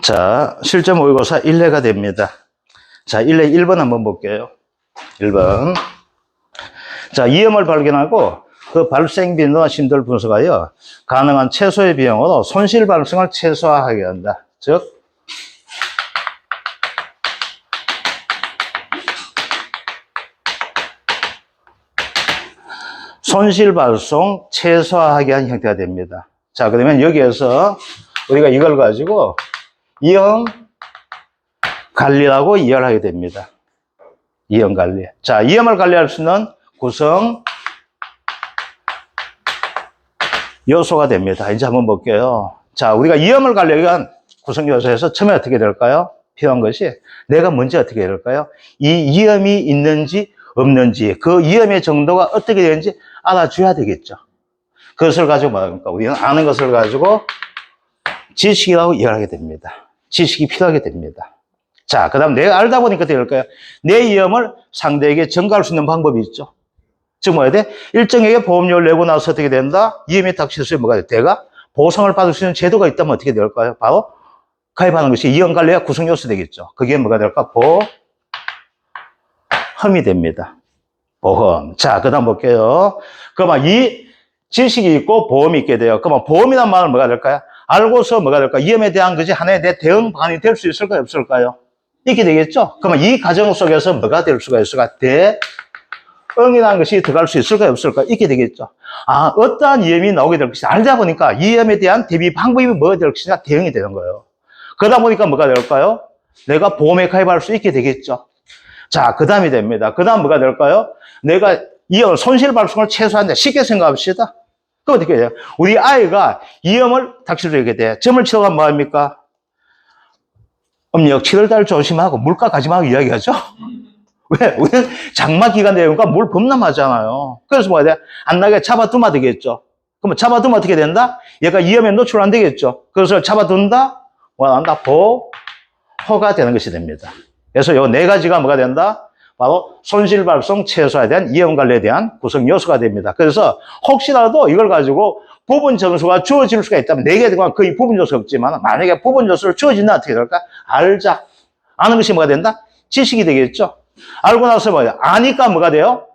자, 실전 모의고사 1회가 됩니다. 자, 1회 1번 한번 볼게요. 1번. 자, 이음을 발견하고 그 발생 빈도와 심도를 분석하여 가능한 최소의 비용으로 손실 발생을 최소화하게 한다. 즉, 손실 발생 최소화하게 한 형태가 됩니다. 자, 그러면 여기에서 우리가 이걸 가지고 이음 관리라고 이해를 하게 됩니다. 이음 관리. 자, 이음을 관리할 수 있는 구성 요소가 됩니다. 이제 한번 볼게요. 자, 우리가 이음을 관리하기 위한 구성 요소에서 처음에 어떻게 될까요? 필요한 것이 내가 먼저 어떻게 될까요? 이 이음이 있는지 없는지 그 이음의 정도가 어떻게 되는지 알아줘야 되겠죠. 그것을 가지고 뭐합니까? 우리는 아는 것을 가지고 지식이라고 이해를 하게 됩니다. 지식이 필요하게 됩니다. 자, 그 다음 내가 알다 보니까 어떻게 될까요? 내 이음을 상대에게 전가할 수 있는 방법이 있죠. 즉 뭐야 돼? 일정에게 보험료를 내고 나서 어떻게 된다? 이음이 닥칠 뭐가 돼? 내가 보상을 받을 수 있는 제도가 있다면 어떻게 될까요? 바로 가입하는 것이 이음 관리의 구성 요소 되겠죠. 그게 뭐가 될까? 보험이 됩니다. 보험. 자, 그 다음 볼게요. 그러면 이 지식이 있고 보험이 있게 돼요. 그러면 보험이란 말은 뭐가 될까요? 알고서 뭐가 될까? 이음에 대한 것이 하나의 내 대응 방안이 될 수 있을까요? 없을까요? 이렇게 되겠죠? 그러면 이 과정 속에서 뭐가 될 수가 있을까? 대응이라는 것이 들어갈 수 있을까요? 없을까요? 이렇게 되겠죠. 아, 어떠한 이음이 나오게 될 것이냐. 알다 보니까 이음에 대한 대비 방법이 뭐가 될 것이냐? 대응이 되는 거예요. 그러다 보니까 뭐가 될까요? 내가 보험에 가입할 수 있게 되겠죠. 자, 그 다음이 됩니다. 그 다음 뭐가 될까요? 내가 이음 손실 발생을 최소화한다. 쉽게 생각합시다. 그럼 어떻게 해요? 우리 아이가 이음을 닥치게 돼. 점을 치러 가면 뭐합니까? 음력 7월달 조심하고 물가 가지 말고 이야기하죠? 왜? 우리는 장마 기간 되니까 물 범람하잖아요. 그래서 뭐야 돼? 안 나게 잡아두면 되겠죠. 그러면 잡아두면 어떻게 된다? 얘가 이음에 노출 안 되겠죠. 그래서 잡아둔다? 뭐가 난다? 보호가 되는 것이 됩니다. 그래서 요 네 가지가 뭐가 된다? 바로 손실 발생 최소화에 대한 이음 관리에 대한 구성 요소가 됩니다. 그래서 혹시라도 이걸 가지고 부분 점수가 주어질 수가 있다면 4개 동안 거의 부분 점수가 없지만 만약에 부분 점수를 주어진다 어떻게 될까? 알자. 아는 것이 뭐가 된다? 지식이 되겠죠. 알고 나서 뭐야? 아니까 뭐가 돼요?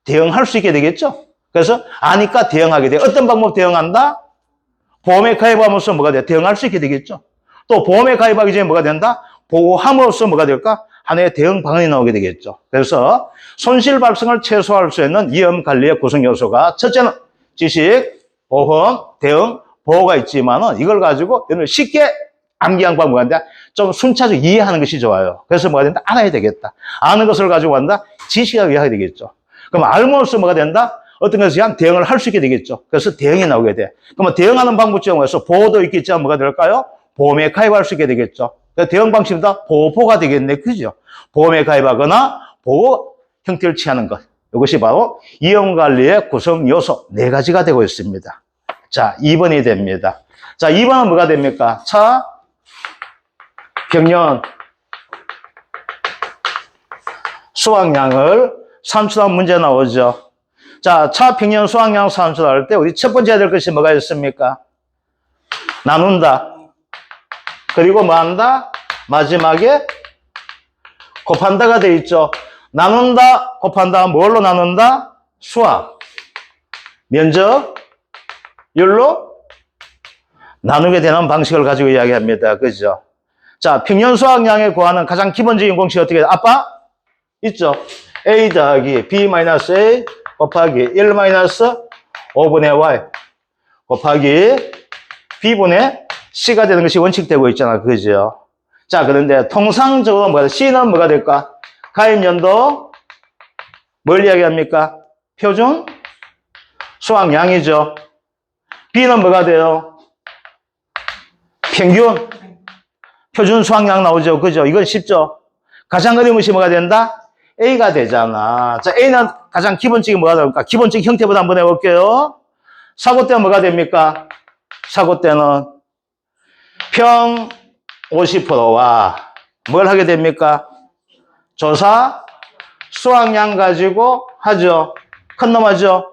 대응할 수 있게 되겠죠. 그래서 아니까 대응하게 돼요. 어떤 방법 대응한다? 보험에 가입하면서 뭐가 돼요? 대응할 수 있게 되겠죠. 또 보험에 가입하기 전에 뭐가 된다? 보호함으로써 뭐가 될까? 하나의 대응 방안이 나오게 되겠죠. 그래서 손실 발생을 최소화할 수 있는 이음 관리의 구성 요소가 첫째는 지식, 보험, 대응, 보호가 있지만은 이걸 가지고 쉽게 암기한 방법이 아니라 좀 순차적으로 이해하는 것이 좋아요. 그래서 뭐가 된다? 알아야 되겠다. 아는 것을 가지고 한다? 지식이라고 이해하게 되겠죠. 그럼 알므로써 뭐가 된다? 어떤 것에 대한 대응을 할 수 있게 되겠죠. 그래서 대응이 나오게 돼. 그러면 대응하는 방법 중에서 보호도 있겠지만 뭐가 될까요? 보험에 가입할 수 있게 되겠죠. 대응 방식보다 보호가 되겠네. 그죠? 보험에 가입하거나 보호 형태를 취하는 것. 이것이 바로 이음 관리의 구성 요소 4가지가 되고 있습니다. 자, 2번이 됩니다. 자, 2번은 뭐가 됩니까? 차, 평년, 수확량을 산출한 문제 나오죠. 자, 차, 평년, 수확량 산출할 때 우리 첫 번째 해야 될 것이 뭐가 있습니까? 나눈다. 그리고 뭐 한다? 마지막에 곱한다가 돼 있죠. 나눈다, 곱한다. 뭘로 나눈다? 수학, 면적, 율로 나누게 되는 방식을 가지고 이야기합니다. 그죠? 자, 평년 수확량에 구하는 가장 기본적인 공식이 어떻게 돼? 아빠? 있죠? A 더하기 B-A 곱하기 1-5분의 Y 곱하기 B분의 C가 되는 것이 원칙되고 있잖아. 그죠? 자, 그런데 통상적으로 뭐가 돼? C는 뭐가 될까? 가입연도 뭘 이야기합니까? 표준 수확량이죠. B는 뭐가 돼요? 평균 표준 수확량 나오죠. 그죠? 이건 쉽죠? 가장 어려운 것이 뭐가 된다? A가 되잖아. 자, A는 가장 기본적인 뭐가 될까? 기본적인 형태부터 한번 해볼게요. 사고 때는 뭐가 됩니까? 사고 때는 평 50%와 뭘 하게 됩니까? 조사 수확량 가지고 하죠. 큰 놈 하죠.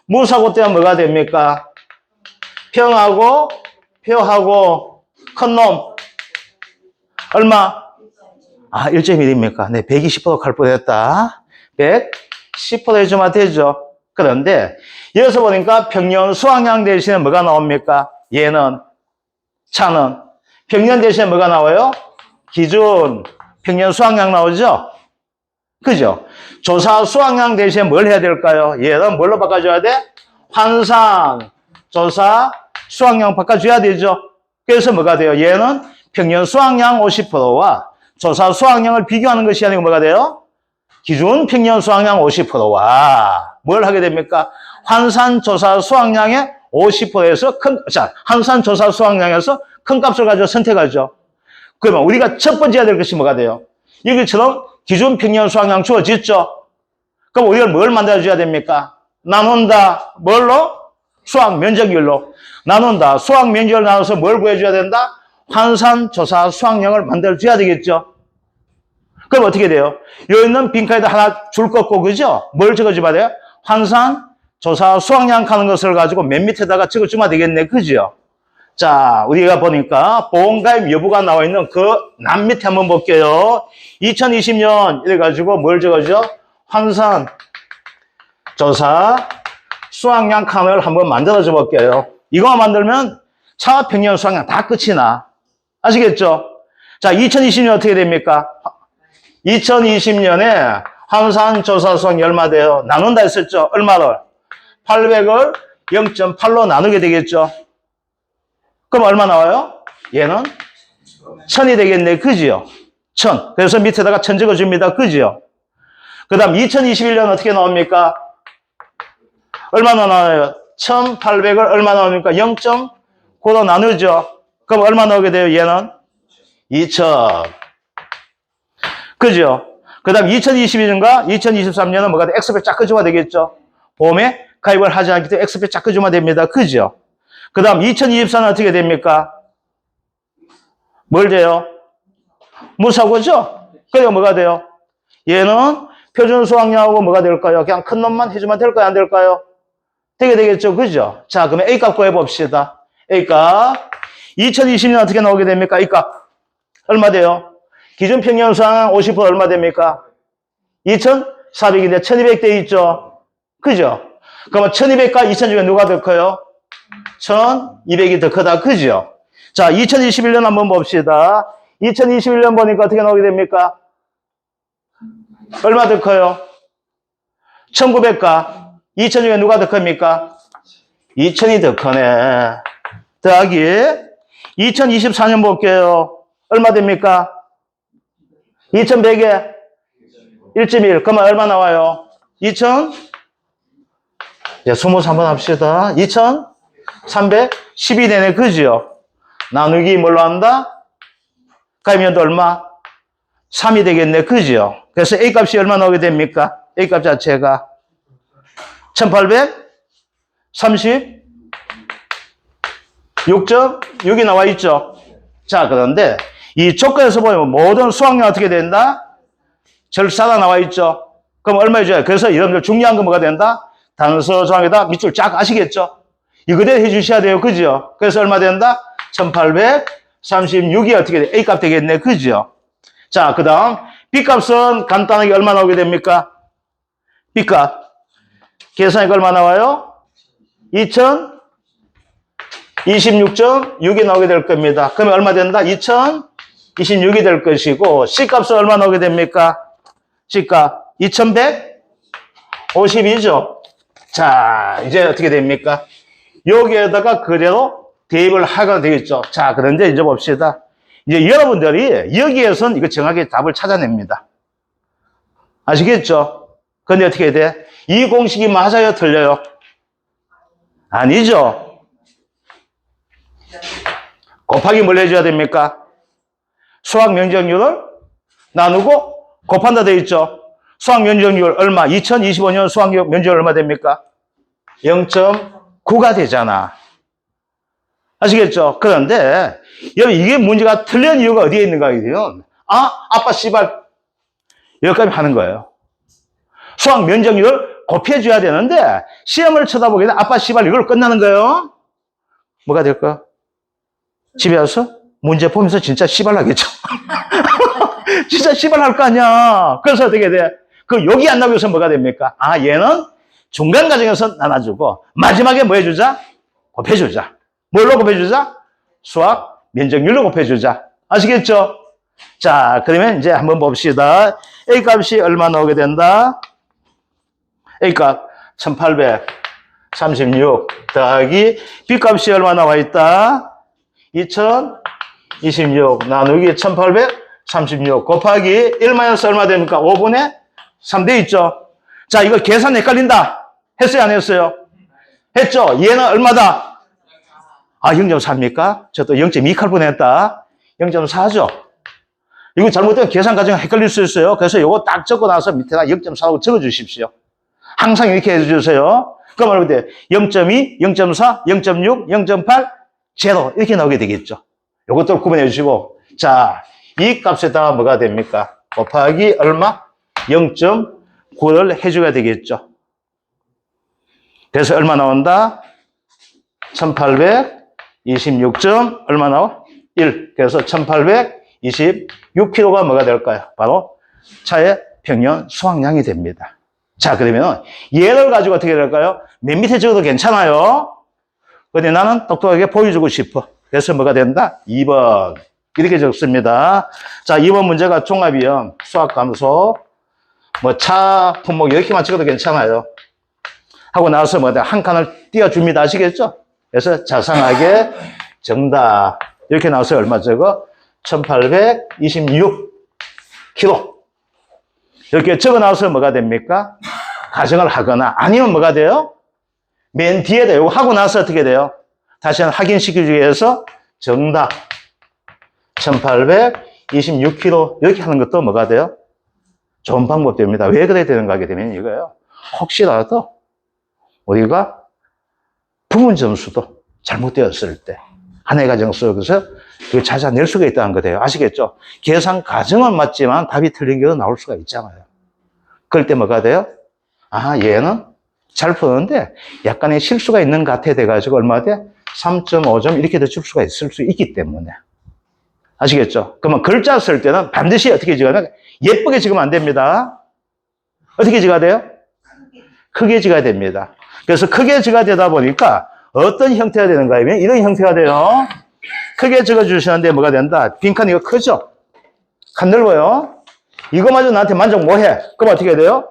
무사고 때는 뭐가 됩니까? 평하고 표하고 큰 놈 얼마? 1.1입니까? 네, 120% 갈 뻔했다. 110% 해주면 되죠. 그런데 여기서 보니까 평년 수확량 대신에 뭐가 나옵니까? 얘는, 차는. 평년 대신에 뭐가 나와요? 기준 평년 수확량 나오죠? 그죠? 조사 수확량 대신에 뭘 해야 될까요? 얘는 뭘로 바꿔줘야 돼? 환산, 조사, 수확량 바꿔줘야 되죠? 그래서 뭐가 돼요? 얘는 평년 수확량 50%와 조사 수확량을 비교하는 것이 아니고 뭐가 돼요? 기준 평년 수확량 50%와 뭘 하게 됩니까? 환산, 조사, 수확량의 50%에서 환산, 조사, 수확량에서 큰 값을 가지고 선택하죠. 그러면 우리가 첫 번째 해야 될 것이 뭐가 돼요? 여기처럼 기준 평년 수확량 주어졌죠? 그럼 우리가 뭘 만들어줘야 됩니까? 나눈다. 뭘로? 수확 면적률로. 나눈다. 수확 면적을 나눠서 뭘 구해줘야 된다? 환산, 조사, 수확량을 만들어줘야 되겠죠? 그럼 어떻게 돼요? 여기 있는 빈칸에다 하나 줄 꺾고, 그죠? 뭘 적어주면 돼요? 환산, 조사, 수확량 하는 것을 가지고 맨 밑에다가 적어주면 되겠네. 그죠? 자, 우리가 보니까 보험가입 여부가 나와 있는 그 남 밑에 한번 볼게요. 2020년 이래가지고 뭘 적어줘? 환산, 조사, 수확량 칸을 한번 만들어줘 볼게요. 이거 만들면 차 평년 수확량 다 끝이 나. 아시겠죠? 자, 2020년 어떻게 됩니까? 2020년에 환산, 조사, 수확량이 얼마 돼요? 나눈다 했었죠? 얼마를? 800을 0.8로 나누게 되겠죠? 그럼 얼마 나와요? 얘는 1000이 되겠네. 그지요? 1000. 그래서 밑에다가 1000 적어줍니다. 그지요? 그 다음 2021년 어떻게 나옵니까? 얼마나 나와요? 1800을 얼마 나옵니까? 0.9로 나누죠? 그럼 얼마 나오게 돼요? 얘는 2000. 그죠? 그 다음 2022년과 2023년은 뭐가 돼? X표 쫙 끄주면 되겠죠? 보험에 가입을 하지 않기 때문에 X표 쫙 끄주면 됩니다. 그죠? 그 다음 2024는 어떻게 됩니까? 뭘 돼요? 무사고죠? 그래서 뭐가 돼요? 얘는 표준 수확량하고 뭐가 될까요? 그냥 큰 놈만 해주면 될까요? 안 될까요? 되게 되겠죠? 그죠? 자, 그러면 A값 구해봅시다. A값. 2020년 어떻게 나오게 됩니까? A값. 얼마 돼요? 기준 평년 수확량 50% 얼마 됩니까? 2,400인데 1200 돼 있죠? 그죠? 그러면 1200과 2000 중에 누가 더 커요? 1200이 더 크다. 그죠? 자, 2021년 한번 봅시다. 2021년 보니까 어떻게 나오게 됩니까? 얼마 더 커요? 1900과 2000 중에 누가 더 큽니까? 2000이 더 크네. 더하기 2024년 볼게요. 얼마 됩니까? 2100에 1.1. 그러면 얼마 나와요? 2000? 이제 23번 합시다. 2312 되네. 그죠? 나누기 뭘로 한다? 가입연도 얼마? 3이 되겠네. 그죠? 그래서 A값이 얼마 나오게 됩니까? A값 자체가 1836.6이 나와 있죠. 자, 그런데 이 조건에서 보면 모든 수확량 어떻게 된다? 절사가 나와 있죠. 그럼 얼마 해줘야? 그래서 여러분들 중요한 건 뭐가 된다? 단서 조항에다 밑줄 쫙 아시겠죠? 이거 그대로 해주셔야 돼요. 그죠? 그래서 얼마 된다? 1836이 어떻게 돼? A값 되겠네. 그죠? 자, 그 다음 B값은 간단하게 얼마 나오게 됩니까? B값. 계산이 얼마 나와요? 2026.6이 나오게 될 겁니다. 그러면 얼마 된다? 2026이 될 것이고 C값은 얼마 나오게 됩니까? C값 2152죠. 자, 이제 어떻게 됩니까? 여기에다가 그대로 대입을 하게 되겠죠. 자, 그런데 이제 봅시다. 이제 여러분들이 여기에선 이거 정확하게 답을 찾아냅니다. 아시겠죠? 근데 어떻게 돼? 이 공식이 맞아요? 틀려요? 아니죠. 곱하기 뭘 해줘야 됩니까? 수확 면적률을 나누고 곱한다 되어 있죠. 수확 면적률 얼마? 2025년 수확 면적률 얼마 됩니까? 0.9가 되잖아. 아시겠죠? 그런데 여러분 이게 문제가 틀린 이유가 어디에 있는가 하면 아빠 씨발 여기까지 하는 거예요. 수확 면적률을 곱해줘야 되는데 시험을 쳐다보기에는 아빠 씨발 이걸 끝나는 거예요. 뭐가 될까? 집에 와서 문제 보면서 진짜 씨발하겠죠. 진짜 씨발할 거 아니야. 그래서 어떻게 돼? 그 욕이 안 나오기 위해서 뭐가 됩니까? 아, 얘는 중간 과정에서 나눠주고 마지막에 뭐 해주자? 곱해주자. 뭘로 곱해주자? 수학 면적률로 곱해주자. 아시겠죠? 자, 그러면 이제 한번 봅시다. A 값이 얼마 나오게 된다? A 값 1836 더하기 B 값이 얼마 나와 있다? 2026 나누기 1836 곱하기 1 마이너스 얼마 됩니까? 5분의 3 돼 있죠? 자, 이거 계산 헷갈린다. 했어요? 안 했어요? 했죠? 얘는 얼마다? 아, 0.4입니까? 저 또 0.2 칼 뻔했다. 0.4죠? 이거 잘못되면 계산 과정이 헷갈릴 수 있어요. 그래서 이거 딱 적고 나서 밑에다 0.4라고 적어 주십시오. 항상 이렇게 해주세요. 그럼 여러분들 0.2, 0.4, 0.6, 0.8, 제로 이렇게 나오게 되겠죠. 이것도 구분해 주시고 자, 이 값에다가 뭐가 됩니까? 곱하기 얼마? 0.9를 해줘야 되겠죠. 그래서 얼마 나온다? 1826점 얼마 나와? 1. 그래서 1826kg가 뭐가 될까요? 바로 차의 평년 수확량이 됩니다. 자, 그러면 얘를 가지고 어떻게 될까요? 맨 밑에 적어도 괜찮아요. 근데 나는 똑똑하게 보여주고 싶어. 그래서 뭐가 된다? 2번. 이렇게 적습니다. 자, 2번 문제가 종합이요. 수학감소. 뭐 차, 품목 이렇게만 적어도 괜찮아요. 하고 나서 뭐다? 한 칸을 띄워줍니다. 아시겠죠? 그래서 자상하게 정답. 이렇게 나와서 얼마 적어? 1826kg. 이렇게 적어 나와서 뭐가 됩니까? 가정을 하거나 아니면 뭐가 돼요? 맨 뒤에다 이거 하고 나서 어떻게 돼요? 다시 확인시키기 위해서 정답 1826kg 이렇게 하는 것도 뭐가 돼요? 좋은 방법입니다. 왜 그래야 되는가 하게 되면 이거예요. 혹시라도 우리가 부분 점수도 잘못되었을 때 하나의 과정 속에서 그걸 찾아낼 수가 있다는 거예요. 아시겠죠? 계산 과정은 맞지만 답이 틀린 경우도 나올 수가 있잖아요. 그럴 때 뭐가 돼요? 아, 얘는 잘 푸는데 약간의 실수가 있는 것 같아 돼가지고 얼마 돼? 3.5점 이렇게 더 줄 수가 있을 수 있기 때문에. 아시겠죠? 그러면 글자 쓸 때는 반드시 어떻게 적어야 돼? 예쁘게 적으면 안 됩니다. 어떻게 적어야 돼요? 크게 적어야 됩니다. 그래서 크게 적어야 되다 보니까 어떤 형태가 되는가 하면 이런 형태가 돼요. 크게 적어주시는데 뭐가 된다? 빈칸 이거 크죠? 칸 넓어요. 이거마저 나한테 만족 못해. 그럼 어떻게 돼요?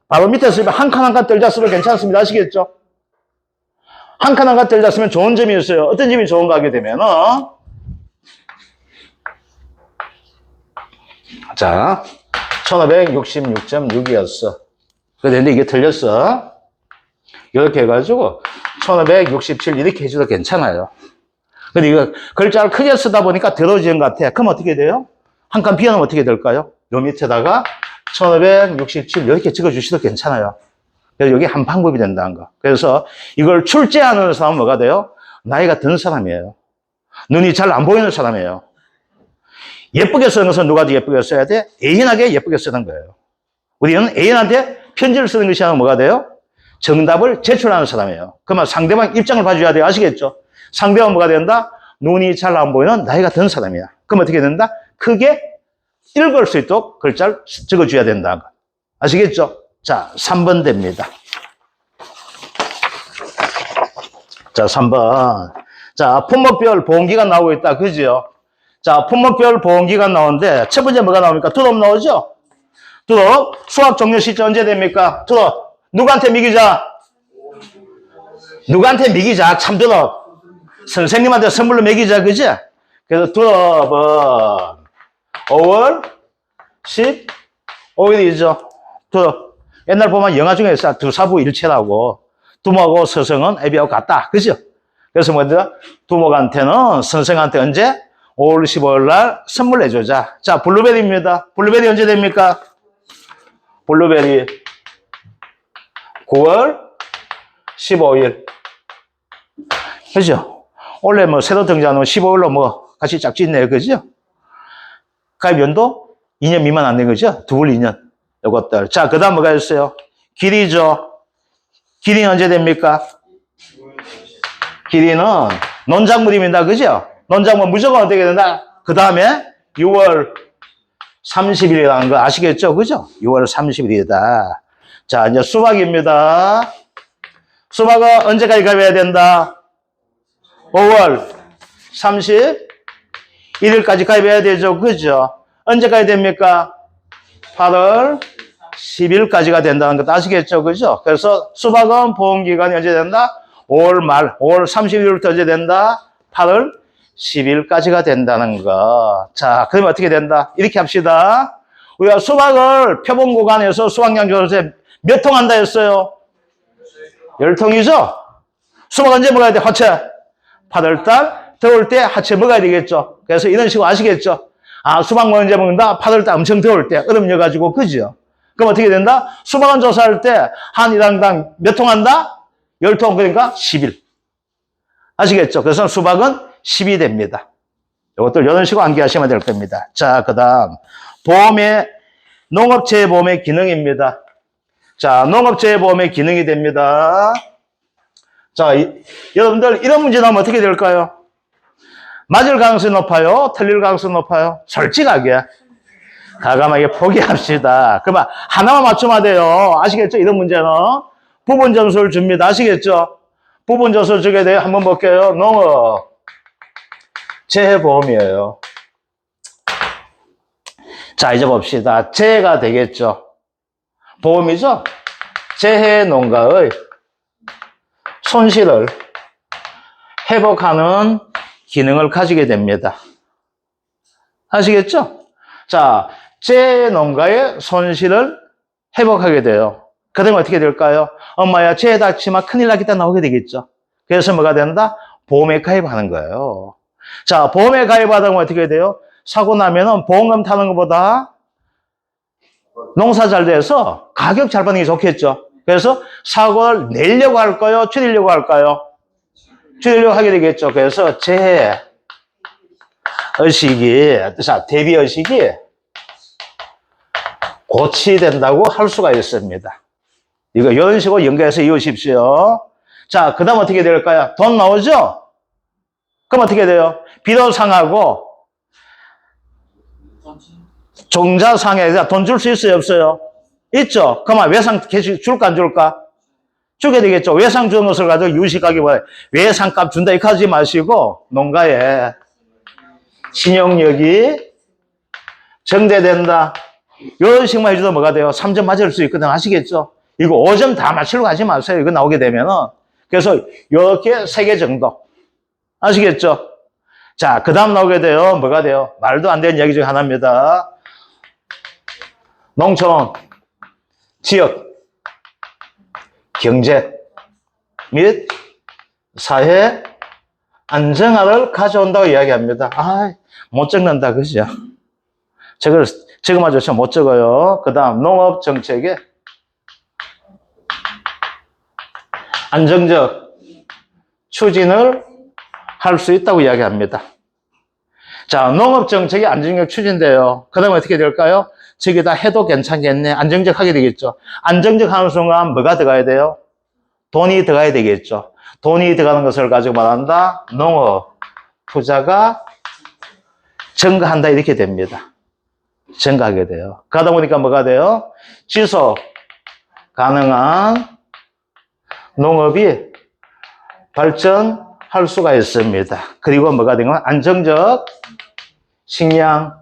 바로 밑에 쓰면 한 칸 한 칸 떨자 쓰면 괜찮습니다. 아시겠죠? 한 칸 한 칸 떨자 쓰면 좋은 점이 있어요. 어떤 점이 좋은가 하게 되면은 자, 1566.6이었어. 그런데 이게 틀렸어. 이렇게 해가지고 1567 이렇게 해줘도 괜찮아요. 근데 이거 글자를 크게 쓰다 보니까 더러워지는 것 같아. 그럼 어떻게 돼요? 한 칸 비워놓으면 어떻게 될까요? 요 밑에다가 1567 이렇게 적어주셔도 괜찮아요. 그래서 이게 한 방법이 된다는 거. 그래서 이걸 출제하는 사람은 뭐가 돼요? 나이가 든 사람이에요. 눈이 잘 안 보이는 사람이에요. 예쁘게 쓰는 것은 누가 더 예쁘게 써야 돼? 애인하게 예쁘게 쓰는 거예요. 우리는 애인한테 편지를 쓰는 것이 아니라 뭐가 돼요? 정답을 제출하는 사람이에요. 그러면 상대방 입장을 봐줘야 돼요. 아시겠죠? 상대방은 뭐가 된다? 눈이 잘 안 보이는 나이가 든 사람이야. 그럼 어떻게 된다? 크게 읽을 수 있도록 글자를 적어줘야 된다. 아시겠죠? 자, 3번 됩니다. 자, 3번. 자, 품목별 보험기간 나오고 있다. 그죠? 자, 품목별 보험기간 나오는데, 첫 번째 뭐가 나옵니까? 두릅 나오죠? 두릅. 수학 종료 시점 언제 됩니까? 두릅. 누구한테 미기자? 누구한테 미기자? 참 두릅. 선생님한테 선물로 먹이자. 그죠? 그래서 두릅은 5월 15일이죠. 두릅. 옛날 보면 영화 중에서 두사부 일체라고. 두목하고 서성은 애비하고 같다. 그죠? 그래서 먼저 두목한테는 선생한테 언제? 5월 15일 날 선물 내주자. 자, 블루베리입니다. 블루베리 언제 됩니까? 블루베리 9월 15일. 그죠? 원래 뭐 새로 등장하는 15일로 뭐 같이 짝짓네요. 그죠? 가입연도 2년 미만 안 된 거죠? 두불 2년. 요것들. 자, 그 다음 뭐가 있어요? 길이죠. 길이는 언제 됩니까? 길이는 논작물입니다. 그죠? 돈 잡으면 무조건 어떻게 된다? 그 다음에 6월 30일이라는 거 아시겠죠? 그죠? 6월 30일이다. 자, 이제 수박입니다. 수박은 언제까지 가입해야 된다? 5월 31일까지 가입해야 되죠? 그죠? 언제까지 됩니까? 8월 10일까지가 된다는 것도 아시겠죠? 그죠? 그래서 수박은 보험기간이 언제 된다? 5월 말, 5월 30일부터 언제 된다? 8월 10일까지가 된다는 거. 자, 그러면 어떻게 된다? 이렇게 합시다. 우리가 수박을 표본 구간에서 수확량 조사에 몇 통 한다 했어요? 10통이죠? 수박 언제 먹어야 돼? 화채. 8월달, 더울 때 화채 먹어야 되겠죠? 그래서 이런 식으로 아시겠죠? 아, 수박 언제 먹는다? 8월달 엄청 더울 때, 얼음 넣어가지고, 그죠? 그럼 어떻게 된다? 수박은 조사할 때, 한 일당당 몇 통 한다? 10통, 그러니까 10일. 아시겠죠? 그래서 수박은 10이 됩니다. 이것들 이런 식으로 암기하시면 될 겁니다. 자, 그 다음, 보험의, 농업재해보험의 기능입니다. 자, 농업재해보험의 기능이 됩니다. 자, 여러분들, 이런 문제 나오면 어떻게 될까요? 맞을 가능성이 높아요? 틀릴 가능성이 높아요? 솔직하게. 과감하게 포기합시다. 그러면 하나만 맞추면 돼요. 아시겠죠? 이런 문제는. 부분 점수를 줍니다. 아시겠죠? 부분 점수를 주게 돼요. 한번 볼게요. 농업. 재해보험이에요. 자, 이제 봅시다. 재해가 되겠죠. 보험이죠? 재해 농가의 손실을 회복하는 기능을 가지게 됩니다. 아시겠죠? 자, 재해 농가의 손실을 회복하게 돼요. 그러면 어떻게 될까요? 엄마야, 재해 닥치면 큰일 나겠다 나오게 되겠죠. 그래서 뭐가 된다? 보험에 가입하는 거예요. 자, 보험에 가입하다면 어떻게 돼요? 사고 나면은 보험금 타는 것보다 농사 잘 돼서 가격 잘 받는 게 좋겠죠. 그래서 사고를 내려고 할까요? 줄이려고 할까요? 줄이려고 하게 되겠죠. 그래서 재해 의식이, 자, 대비 의식이 고치된다고 할 수가 있습니다. 이거 이런 식으로 연결해서 이으십시오. 자, 그 다음 어떻게 될까요? 돈 나오죠? 그럼 어떻게 돼요? 비료상하고 종자상에 돈 줄 수 있어요? 없어요? 있죠? 그러면 외상 줄까 안 줄까? 주게 되겠죠. 외상 주는 것을 가지고 유식하기 뭐예요? 외상값 준다 이렇게 하지 마시고 농가에 신용력이 정대된다. 이런 식만 해줘도 뭐가 돼요? 3점 맞을 수 있거든. 아시겠죠? 이거 5점 다 맞추려고 하지 마세요. 이거 나오게 되면은. 그래서 이렇게 3개 정도. 아시겠죠? 자, 그 다음 나오게 돼요. 뭐가 돼요? 말도 안 되는 이야기 중에 하나입니다. 농촌, 지역, 경제 및 사회 안정화를 가져온다고 이야기합니다. 아, 못 적는다, 그죠? 저거마저 못 적어요. 그 다음, 농업 정책의 안정적 추진을 할 수 있다고 이야기합니다. 자, 농업 정책의 안정적 추진돼요. 그 다음에 어떻게 될까요? 저기다 해도 괜찮겠네. 안정적 하게 되겠죠. 안정적 하는 순간 뭐가 들어가야 돼요? 돈이 들어가야 되겠죠. 돈이 들어가는 것을 가지고 말한다. 농업 투자가 증가한다. 이렇게 됩니다. 증가하게 돼요. 그러다 보니까 뭐가 돼요? 지속 가능한 농업이 발전할 수가 있습니다. 그리고 뭐가 되면 안정적 식량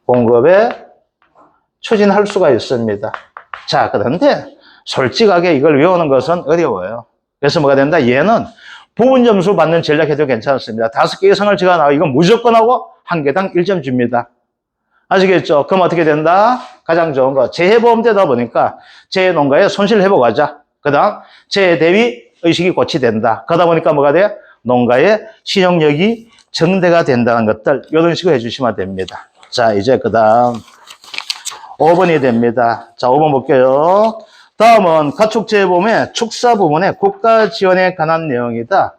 공급에 추진할 수가 있습니다. 자, 그런데 솔직하게 이걸 외우는 것은 어려워요. 그래서 뭐가 된다? 얘는 부분 점수 받는 전략해도 괜찮습니다. 5개 이상을 제가 나와 이건 무조건 하고 한 개당 1점 줍니다. 아시겠죠? 그럼 어떻게 된다? 가장 좋은 거 재해보험 되다 보니까 재해 농가에 손실 회복하자. 그 다음 재해 대비 의식이 고치된다. 그러다 보니까 뭐가 돼요? 농가의 신용력이 정대가 된다는 것들 이런 식으로 해주시면 됩니다. 자, 이제 그 다음 5번이 됩니다. 자, 5번 볼게요. 다음은 가축재해보험의 축사 부분의 국가 지원에 관한 내용이다.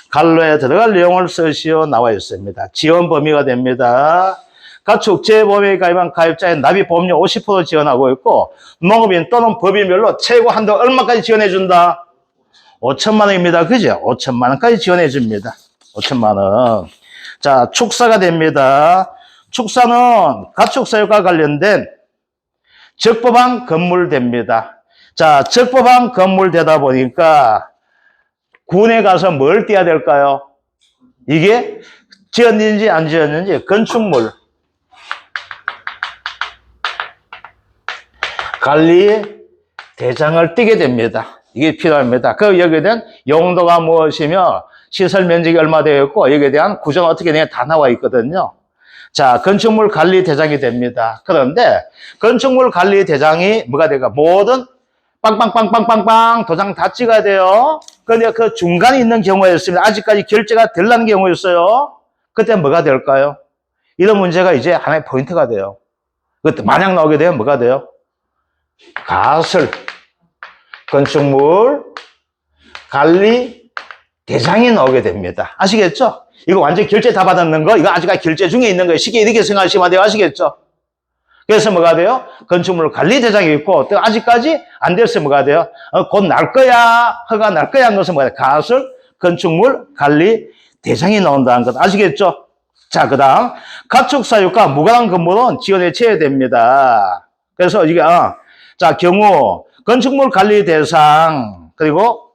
갈로에 들어갈 내용을 쓰시오 나와 있습니다. 지원 범위가 됩니다. 가축재해보험에 가입한 가입자의 납입 보험료 50% 지원하고 있고 농업인 또는 법인별로 최고 한도 얼마까지 지원해준다? 5천만 원입니다. 그죠? 5천만 원까지 지원해줍니다. 5천만 원. 자, 축사가 됩니다. 축사는 가축사유과 관련된 적법한 건물 됩니다. 자, 적법한 건물 되다 보니까 군에 가서 뭘 떼야 될까요? 이게 지었는지 안 지었는지 건축물 관리 대장을 떼게 됩니다. 이게 필요합니다. 그 여기에 대한 용도가 무엇이며 시설 면적이 얼마 되어 있고 여기에 대한 구조가 어떻게 되냐 다 나와 있거든요. 자, 건축물 관리 대장이 됩니다. 그런데 건축물 관리 대장이 뭐가 될까? 모든 빵빵빵빵빵빵 도장 다 찍어야 돼요. 그런데 그 중간에 있는 경우가 있습니다. 아직까지 결제가 덜 난 경우였어요. 그때 뭐가 될까요? 이런 문제가 이제 하나의 포인트가 돼요. 그때 만약 나오게 되면 뭐가 돼요? 가설 건축물 관리 대장이 나오게 됩니다. 아시겠죠? 이거 완전 결제 다 받았는 거, 이거 아직까지 결제 중에 있는 거예요. 쉽게 이렇게 생각하시면 돼요. 아시겠죠? 그래서 뭐가 돼요? 건축물 관리 대장이 있고, 또 아직까지 안 됐을 때 뭐가 돼요? 곧 날 거야, 허가 날 거야 하는 것은 뭐가 돼요? 가설 건축물 관리 대장이 나온다는 것. 아시겠죠? 자, 그 다음, 가축사유과 무관한 건물은 지원해 쳐야 됩니다. 그래서 이게, 자, 경우, 건축물 관리 대상, 그리고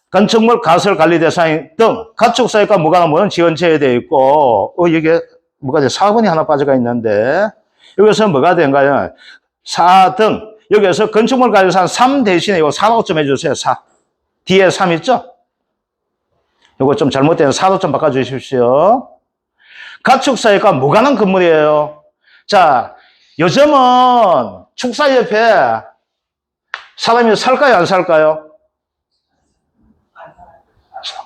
건축물 가설 관리 대상 등 가축사유과 무관한 건물은 지원쳐야 되어 있고, 이게 뭐가 돼요? 4번이 하나 빠져가 있는데, 여기서 뭐가 된가요? 4 등, 여기서 건축물 관리 대상 3 대신에 이거 4로 좀 해주세요. 4. 뒤에 3 있죠? 이거 좀 잘못된 4로 좀 바꿔주십시오. 가축사유과 무관한 건물이에요. 자, 요즘은 축사 옆에 사람이 살까요, 안 살까요?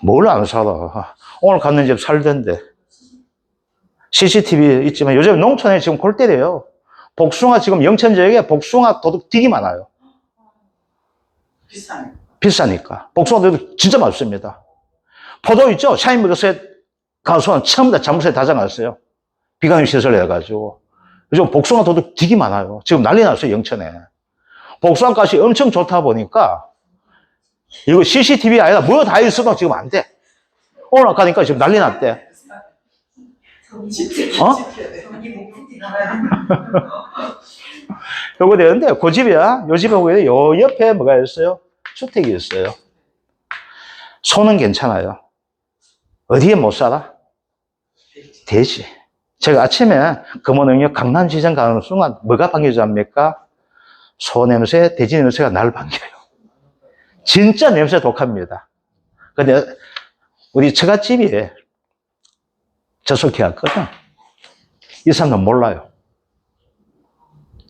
뭘 안 살아. 오늘 갔는 집 살던데. CCTV 있지만 요즘 농촌에 지금 골때려요. 복숭아 지금 영천 지역에 복숭아 도둑 되게 많아요. 비싸니까. 복숭아 도둑 진짜 맛있습니다. 포도 있죠? 샤인머스켓 가수는 처음 다 자물쇠 다 잠갔어요. 비관유 시설 해가지고. 요즘 복숭아 도둑 되게 많아요. 지금 난리 났어요, 영천에. 복숭아 값이 엄청 좋다 보니까 이거 CCTV 아니라 뭐 다 있어도 지금 안 돼. 오늘 가니까 지금 난리 났대. 요거 되는데, 그 집이야. 요 집에 보게 요 옆에 뭐가 있어요? 주택이 있어요. 소는 괜찮아요. 어디에 못 살아? 돼지. 제가 아침에 금호능력 강남지점 가는 순간 뭐가 반겨줍니까? 소 냄새, 돼지 냄새가 날 반겨요. 진짜 냄새 독합니다. 근데 우리 처갓집이 저속해 왔거든. 이 사람은 몰라요.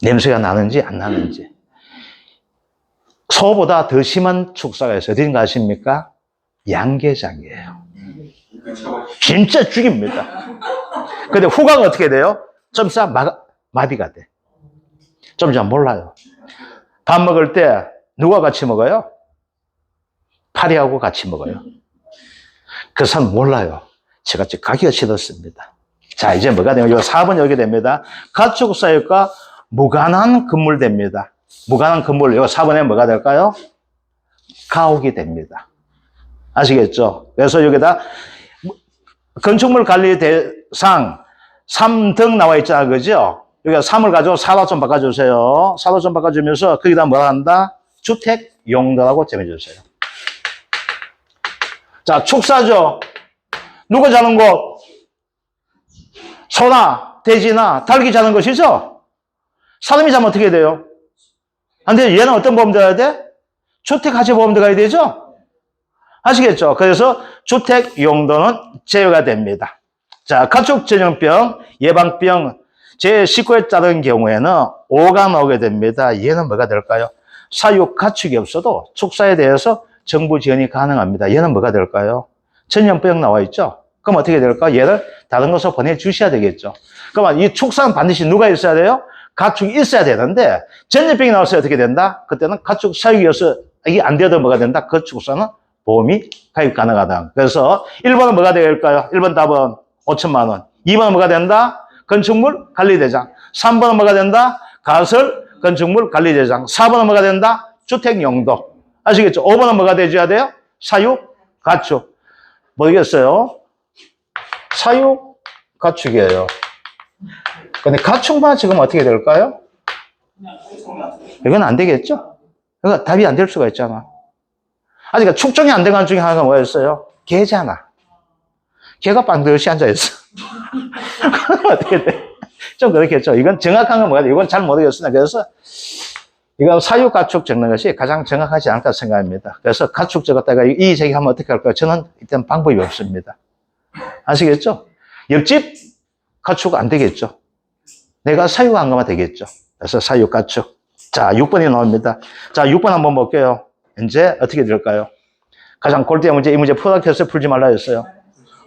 냄새가 나는지 안 나는지. 소보다 더 심한 축사가 있어요. 어딘가 아십니까? 양계장이에요. 진짜 죽입니다. 근데 후각은 어떻게 돼요? 좀 있으면 마비가 돼. 좀 잘 몰라요. 밥 먹을 때 누가 같이 먹어요? 파리하고 같이 먹어요. 그 사람 몰라요. 제가 지금 가기가 싫었습니다. 자, 이제 뭐가 되면, 요 4번 여기 됩니다. 가축사유과 무관한 건물 됩니다. 무관한 건물, 요 4번에 뭐가 될까요? 가옥이 됩니다. 아시겠죠? 그래서 여기다 건축물 관리 대상 3등 나와 있잖아, 그죠? 여기가 3을 가지고 4로 좀 바꿔주세요. 4로 좀 바꿔주면서 거기다 뭐라 한다? 주택 용도라고 정해주세요. 자, 축사죠. 누가 자는 곳? 소나 돼지나 닭이 자는 것이죠. 사람이 자면 어떻게 돼요? 안 돼요. 얘는 어떤 보험 들어야 돼? 주택하지 보험 들어가야 되죠. 아시겠죠? 그래서 주택 용도는 제외가 됩니다. 자, 가축 전염병 예방병 제19회 따른 경우에는 5가 나오게 됩니다. 얘는 뭐가 될까요? 사육 가축이 없어도 축사에 대해서 정부 지원이 가능합니다. 얘는 뭐가 될까요? 전염병 나와 있죠? 그럼 어떻게 될까? 얘를 다른 곳으로 보내주셔야 되겠죠. 그러면 이 축사는 반드시 누가 있어야 돼요? 가축이 있어야 되는데 전염병이 나왔을 때 어떻게 된다? 그때는 가축 사육이어서 이게 안 되어도 뭐가 된다? 그 축사는 보험이 가입 가능하다. 그래서 1번은 뭐가 될까요? 1번 답은 5천만 원. 2번은 뭐가 된다? 건축물 관리대장. 3번은 뭐가 된다? 가설 건축물 관리대장. 4번은 뭐가 된다? 주택용도. 아시겠죠? 5번은 뭐가 돼줘야 돼요? 사육, 가축. 모르겠어요. 사육 가축이에요. 근데 가축만 지금 어떻게 될까요? 이건 안 되겠죠? 그러니까 답이 안 될 수가 있잖아. 아직 축종이 안 된 것 중에 하나가 뭐였어요? 개잖아. 개가 반드시 앉아있어. 그럼 어떻게 돼? 좀 그렇겠죠. 이건 정확한 건 뭐야? 이건 잘 모르겠으나 그래서 이거 사육 가축 적는 것이 가장 정확하지 않을까 생각합니다. 그래서 가축 적었다가 이 제기하면 어떻게 할까요? 저는 일단 방법이 없습니다. 아시겠죠? 옆집 가축 안 되겠죠. 내가 사육한 거면 되겠죠. 그래서 사육 가축. 자, 6번이 나옵니다. 자, 6번 한번 볼게요. 이제 어떻게 될까요? 가장 골대의 문제, 이 문제 풀라 했어요? 풀지 말라 했어요?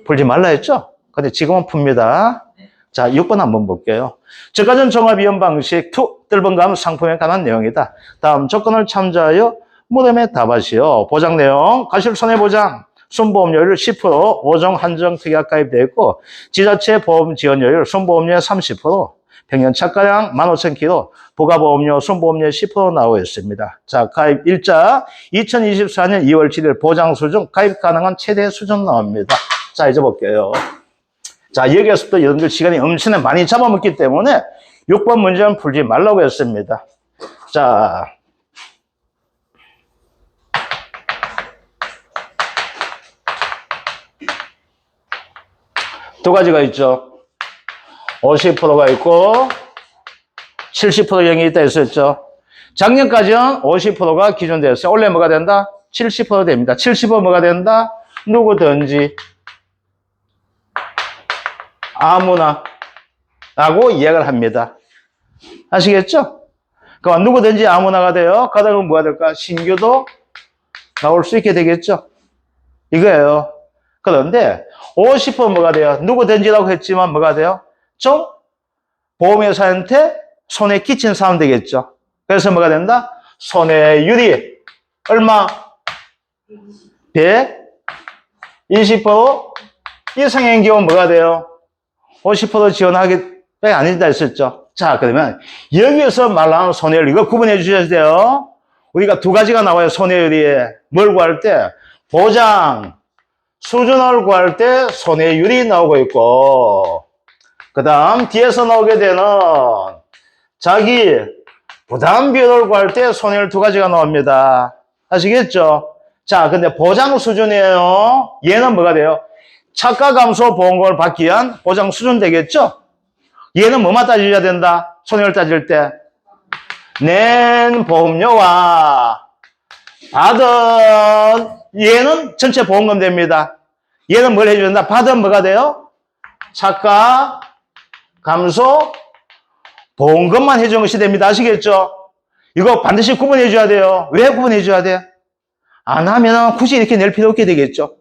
풀지 말라 했죠? 근데 지금은 풉니다. 자, 6번 한번 볼게요. 저가전 종합이용 방식 2, 뜰번감 상품에 관한 내용이다. 다음 조건을 참조하여 물음에 답하시오. 보장 내용, 과실손해보장, 손보험료율 10%, 5종 한정 특약 가입되어 있고, 지자체 보험 지원료율, 손보험료 30%, 평년 차가량 15,000km, 부가보험료, 손보험료 10% 나오고 있습니다. 자, 가입 일자 2024년 2월 7일 보장 수준, 가입 가능한 최대 수준 나옵니다. 자, 이제 볼게요. 자, 여기에서부터 여러분들 시간이 엄청나게 많이 잡아먹기 때문에 6번 문제는 풀지 말라고 했습니다. 자, 두 가지가 있죠. 50%가 있고 70% 영이 있다 했었죠. 작년까지는 50%가 기준되었어요. 원래 뭐가 된다? 70% 됩니다. 70% 뭐가 된다? 누구든지 아무나 라고 이야기를 합니다. 아시겠죠? 그럼 누구든지 아무나가 돼요. 가다가 뭐가 될까? 신규도 나올 수 있게 되겠죠? 이거예요. 그런데 50% 뭐가 돼요? 누구든지라고 했지만 뭐가 돼요? 좀 보험회사한테 손해 끼친 사람 되겠죠? 그래서 뭐가 된다? 손해율이 얼마? 120% 이상의 경우 뭐가 돼요? 50% 지원하기 아니다 했었죠. 자, 그러면 여기에서 말하는 손해율 이거 구분해 주셔야 돼요. 우리가 두 가지가 나와요. 손해율이 뭘 구할 때? 보장 수준을 구할 때 손해율이 나오고 있고, 그 다음 뒤에서 나오게 되는 자기 부담 비율을 구할 때 손해율 두 가지가 나옵니다. 아시겠죠? 자, 근데 보장 수준이에요. 얘는 뭐가 돼요? 차가 감소 보험금을 받기 위한 보장 수준 되겠죠? 얘는 뭐만 따져야 된다? 손해율 따질 때. 낸 보험료와 받은 얘는 전체 보험금 됩니다. 얘는 뭘 해줘야 된다? 받은 뭐가 돼요? 차가 감소 보험금만 해주는 것이 됩니다. 아시겠죠? 이거 반드시 구분해 줘야 돼요. 왜 구분해 줘야 돼? 안 하면 굳이 이렇게 낼 필요 없게 되겠죠.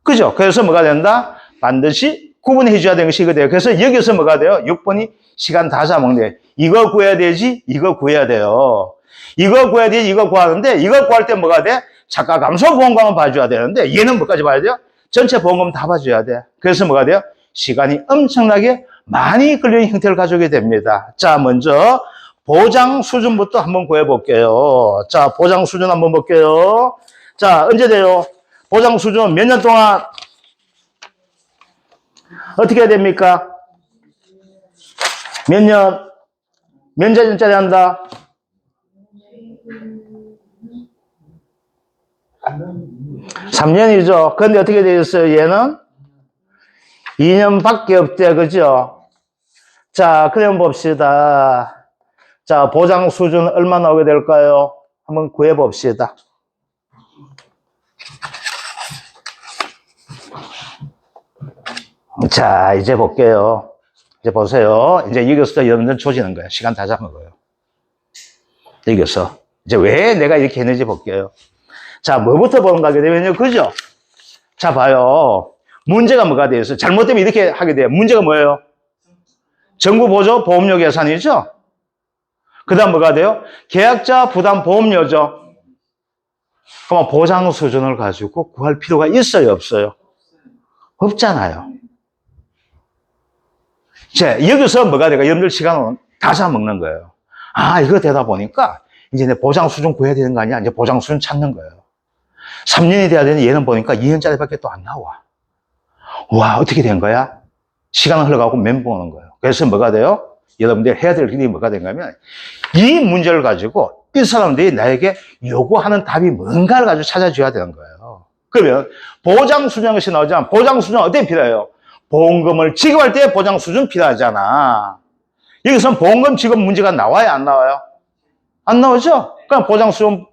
그죠? 그래서 뭐가 된다? 반드시 구분해 줘야 되는 것이 이거 돼요. 그래서 여기서 뭐가 돼요? 6번이 시간 다 잡아먹네. 이거 구해야 되지, 이거 구해야 돼요. 이거 구해야 되지, 이거 구하는데, 이거 구할 때 뭐가 돼? 차가 감소 보험금만 봐줘야 되는데, 얘는 뭐까지 봐야 돼요? 전체 보험금 다 봐줘야 돼. 그래서 뭐가 돼요? 시간이 엄청나게 많이 걸리는 형태를 가져오게 됩니다. 자, 먼저 보장 수준부터 한번 구해볼게요. 자, 보장 수준 한번 볼게요. 자, 언제 돼요? 보장 수준 몇 년 동안 어떻게 해야 됩니까? 몇 년? 몇 년짜리 한다? 3년이죠. 그런데 어떻게 되어 있어요? 얘는 2년밖에 없대, 그죠? 자, 그럼 봅시다. 자, 보장 수준 얼마 나오게 될까요? 한번 구해봅시다. 자, 이제 볼게요. 이제 보세요. 이제 여기서 여러분들 조지는 거예요. 시간 다 잡아먹어요. 여기서. 이제 왜 내가 이렇게 했는지 볼게요. 자, 뭐부터 보는 가게 되면요. 그죠? 자, 봐요. 문제가 뭐가 되어 있어요? 잘못되면 이렇게 하게 돼요. 문제가 뭐예요? 정부 보조 보험료 계산이죠? 그 다음 뭐가 돼요? 계약자 부담 보험료죠? 그럼 보장 수준을 가지고 구할 필요가 있어요? 없어요? 없잖아요. 자, 여기서 뭐가 돼요? 여러분들 시간은 다 잡아먹는 거예요. 아, 이거 되다 보니까 이제 내 보장 수준 구해야 되는 거 아니야? 이제 보장 수준 찾는 거예요. 3년이 돼야 되는 얘는 보니까 2년짜리밖에 또 안 나와. 와, 어떻게 된 거야? 시간은 흘러가고 멘붕 오는 거예요. 그래서 뭐가 돼요? 여러분들이 해야 될 일이 뭐가 된가면, 이 문제를 가지고 이 사람들이 나에게 요구하는 답이 뭔가를 가지고 찾아줘야 되는 거예요. 그러면 보장수준 것이 나오잖아. 보장수준 어떻게 필요해요? 보험금을 지급할 때 보장수준 필요하잖아. 여기서는 보험금 지급 문제가 나와요, 안 나와요? 안 나오죠? 그럼 보장수준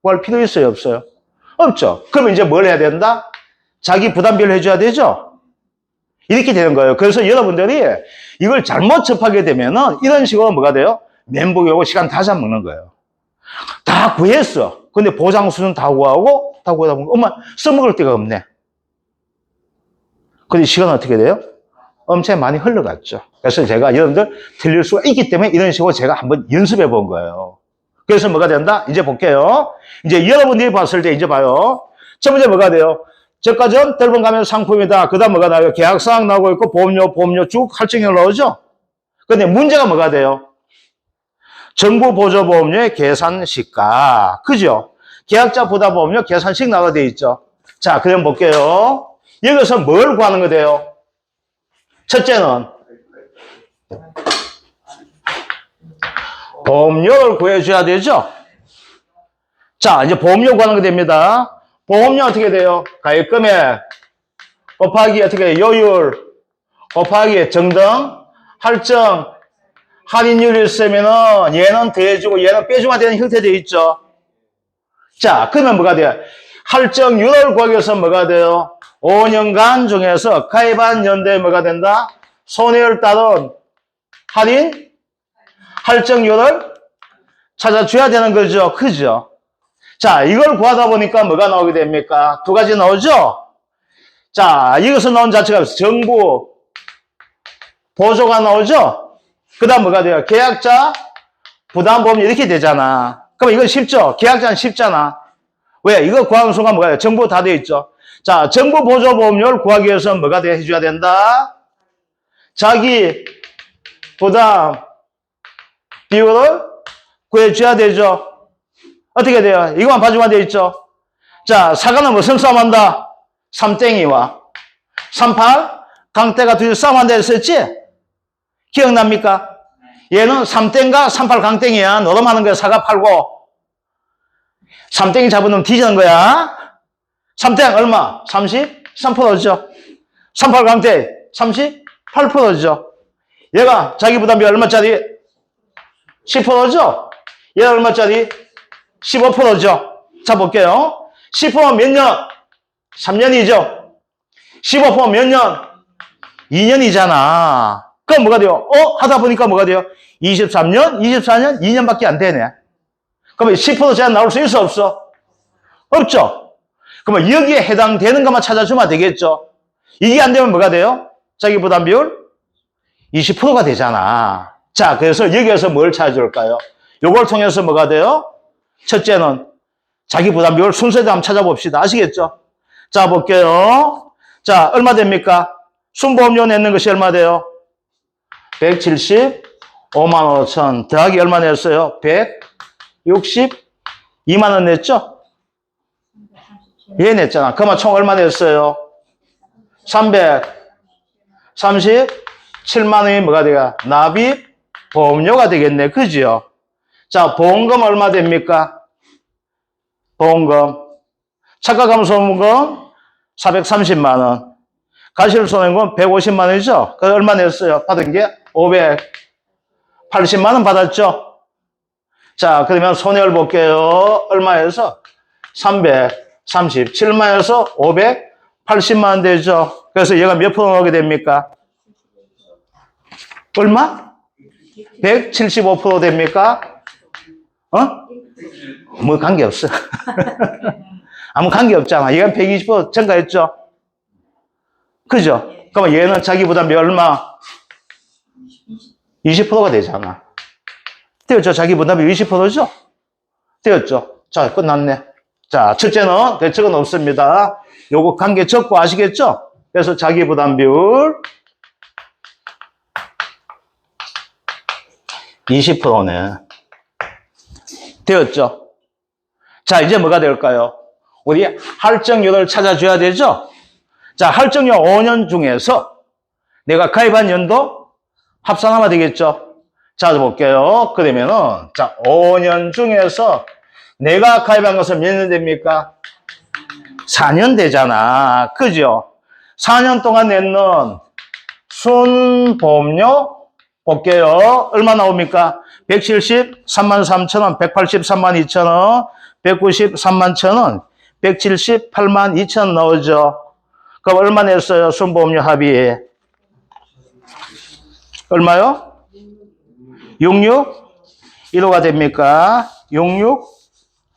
구할 필요 있어요, 없어요? 없죠. 그러면 이제 뭘 해야 된다? 자기 부담비를 해줘야 되죠? 이렇게 되는 거예요. 그래서 여러분들이 이걸 잘못 접하게 되면은 이런 식으로 뭐가 돼요? 멘붕이 오고 시간 다 잡먹는 거예요. 다 구했어. 근데 보장 수준 다 구하고, 다 구하다 보니까 엄마 써먹을 데가 없네. 근데 시간은 어떻게 돼요? 엄청 많이 흘러갔죠. 그래서 제가 여러분들 틀릴 수가 있기 때문에 이런 식으로 제가 한번 연습해 본 거예요. 그래서 뭐가 된다? 이제 볼게요. 이제 여러분들이 봤을 때 이제 봐요. 첫 번째 뭐가 돼요? 저까지는 덜번 가면 상품이다. 그 다음 뭐가 나와요? 계약사항 나오고 있고 보험료 쭉 할증형 나오죠? 근데 문제가 뭐가 돼요? 정부 보조보험료의 계산시가. 그죠? 계약자 부담보험료 계산식 나가 돼 있죠? 자, 그럼 볼게요. 여기서 뭘 구하는 거 돼요? 첫째는 보험료를 구해줘야 되죠? 자, 이제 보험료 구하는 거 됩니다. 보험료 어떻게 돼요? 가입금액 곱하기 어떻게 돼요? 요율 곱하기 정등 할증 할인율이 있으면은 얘는 더해주고 얘는 빼주면 되는 형태 되어 있죠. 자, 그러면 뭐가 돼요? 할증률을 구하기 위해서 뭐가 돼요? 5년간 중에서 가입한 연도에 뭐가 된다? 손해를 따른 할인 할증률을 찾아줘야 되는 거죠. 그죠? 자, 이걸 구하다 보니까 뭐가 나오게 됩니까? 두 가지 나오죠? 자, 여기서 나온 자체가 정부 보조가 나오죠? 그 다음 뭐가 돼요? 계약자 부담보험료 이렇게 되잖아. 그럼 이건 쉽죠? 계약자는 쉽잖아. 왜? 이거 구하는 순간 뭐가 돼요? 정부 다 되어 있죠? 자, 정부 보조보험료를 구하기 위해서 뭐가 해줘야 된다? 자기 부담 비율을 구해줘야 되죠? 어떻게 돼요? 이거만 봐주면 되어 있죠? 자, 사과는 무슨 싸움한다? 삼땡이와 38 강대가 둘이 싸움한다 했었지? 기억납니까? 얘는 삼땡과 38 강땡이야. 노름하는 거야. 사과 팔고. 삼땡이 잡으면 뒤지는 거야. 삼땡 얼마? 33%죠. 38 강땡 38%죠. 얘가 자기 부담비 얼마짜리? 10%죠? 얘가 얼마짜리? 15%죠. 자, 볼게요. 10% 몇 년? 3년이죠. 15% 몇 년? 2년이잖아. 그럼 뭐가 돼요? 하다 보니까 뭐가 돼요? 23년, 24년, 2년밖에 안 되네. 그러면 10% 제한 나올 수 있어, 없어? 없죠? 그러면 여기에 해당되는 것만 찾아주면 되겠죠? 이게 안 되면 뭐가 돼요? 자기 부담 비율 20%가 되잖아. 자, 그래서 여기에서 뭘 찾아줄까요? 요걸 통해서 뭐가 돼요? 첫째는 자기 부담 비율 순서대로 한번 찾아봅시다. 아시겠죠? 자, 볼게요. 자, 얼마 됩니까? 순보험료 내는 것이 얼마 돼요? 175만 5천 더하기 얼마 냈어요? 162만 원 냈죠? 예, 냈잖아. 그러면 총 얼마 냈어요? 337만 원이 뭐가 돼요? 납입 보험료가 되겠네. 그죠? 자, 보험금 얼마 됩니까? 보험금. 차가감소보험금 430만 원. 가실손해금 150만 원이죠? 그 얼마 냈어요? 받은 게 580만 원 받았죠? 자, 그러면 손해를 볼게요. 얼마에서? 337만에서 580만 원 되죠? 그래서 얘가 몇 프로 나오게 됩니까? 얼마? 175% 됩니까? 뭐 관계없어. 아무 관계없잖아. 얘가 120% 증가했죠? 그죠? 그러면 얘는 자기 부담이 얼마? 20%가 되잖아. 되었죠? 자기 부담이 20%죠? 되었죠? 자, 끝났네. 자, 첫째는 대책은 없습니다. 요거 관계 적고 아시겠죠? 그래서 자기 부담 비율 20%네. 되었죠? 자, 이제 뭐가 될까요? 우리 할증률을 찾아줘야 되죠? 자, 할증료 5년 중에서 내가 가입한 연도 합산하면 되겠죠? 자, 볼게요. 그러면은, 자, 5년 중에서 내가 가입한 것은 몇 년 됩니까? 4년 되잖아. 그죠? 4년 동안 냈는 순보험료 볼게요. 얼마 나옵니까? 173만 3천원, 183만 2천원, 193만 1천원, 178만 2천원 나오죠. 그럼 얼마 냈어요? 순보험료 합의. 얼마요? 66? 1호가 됩니까? 66?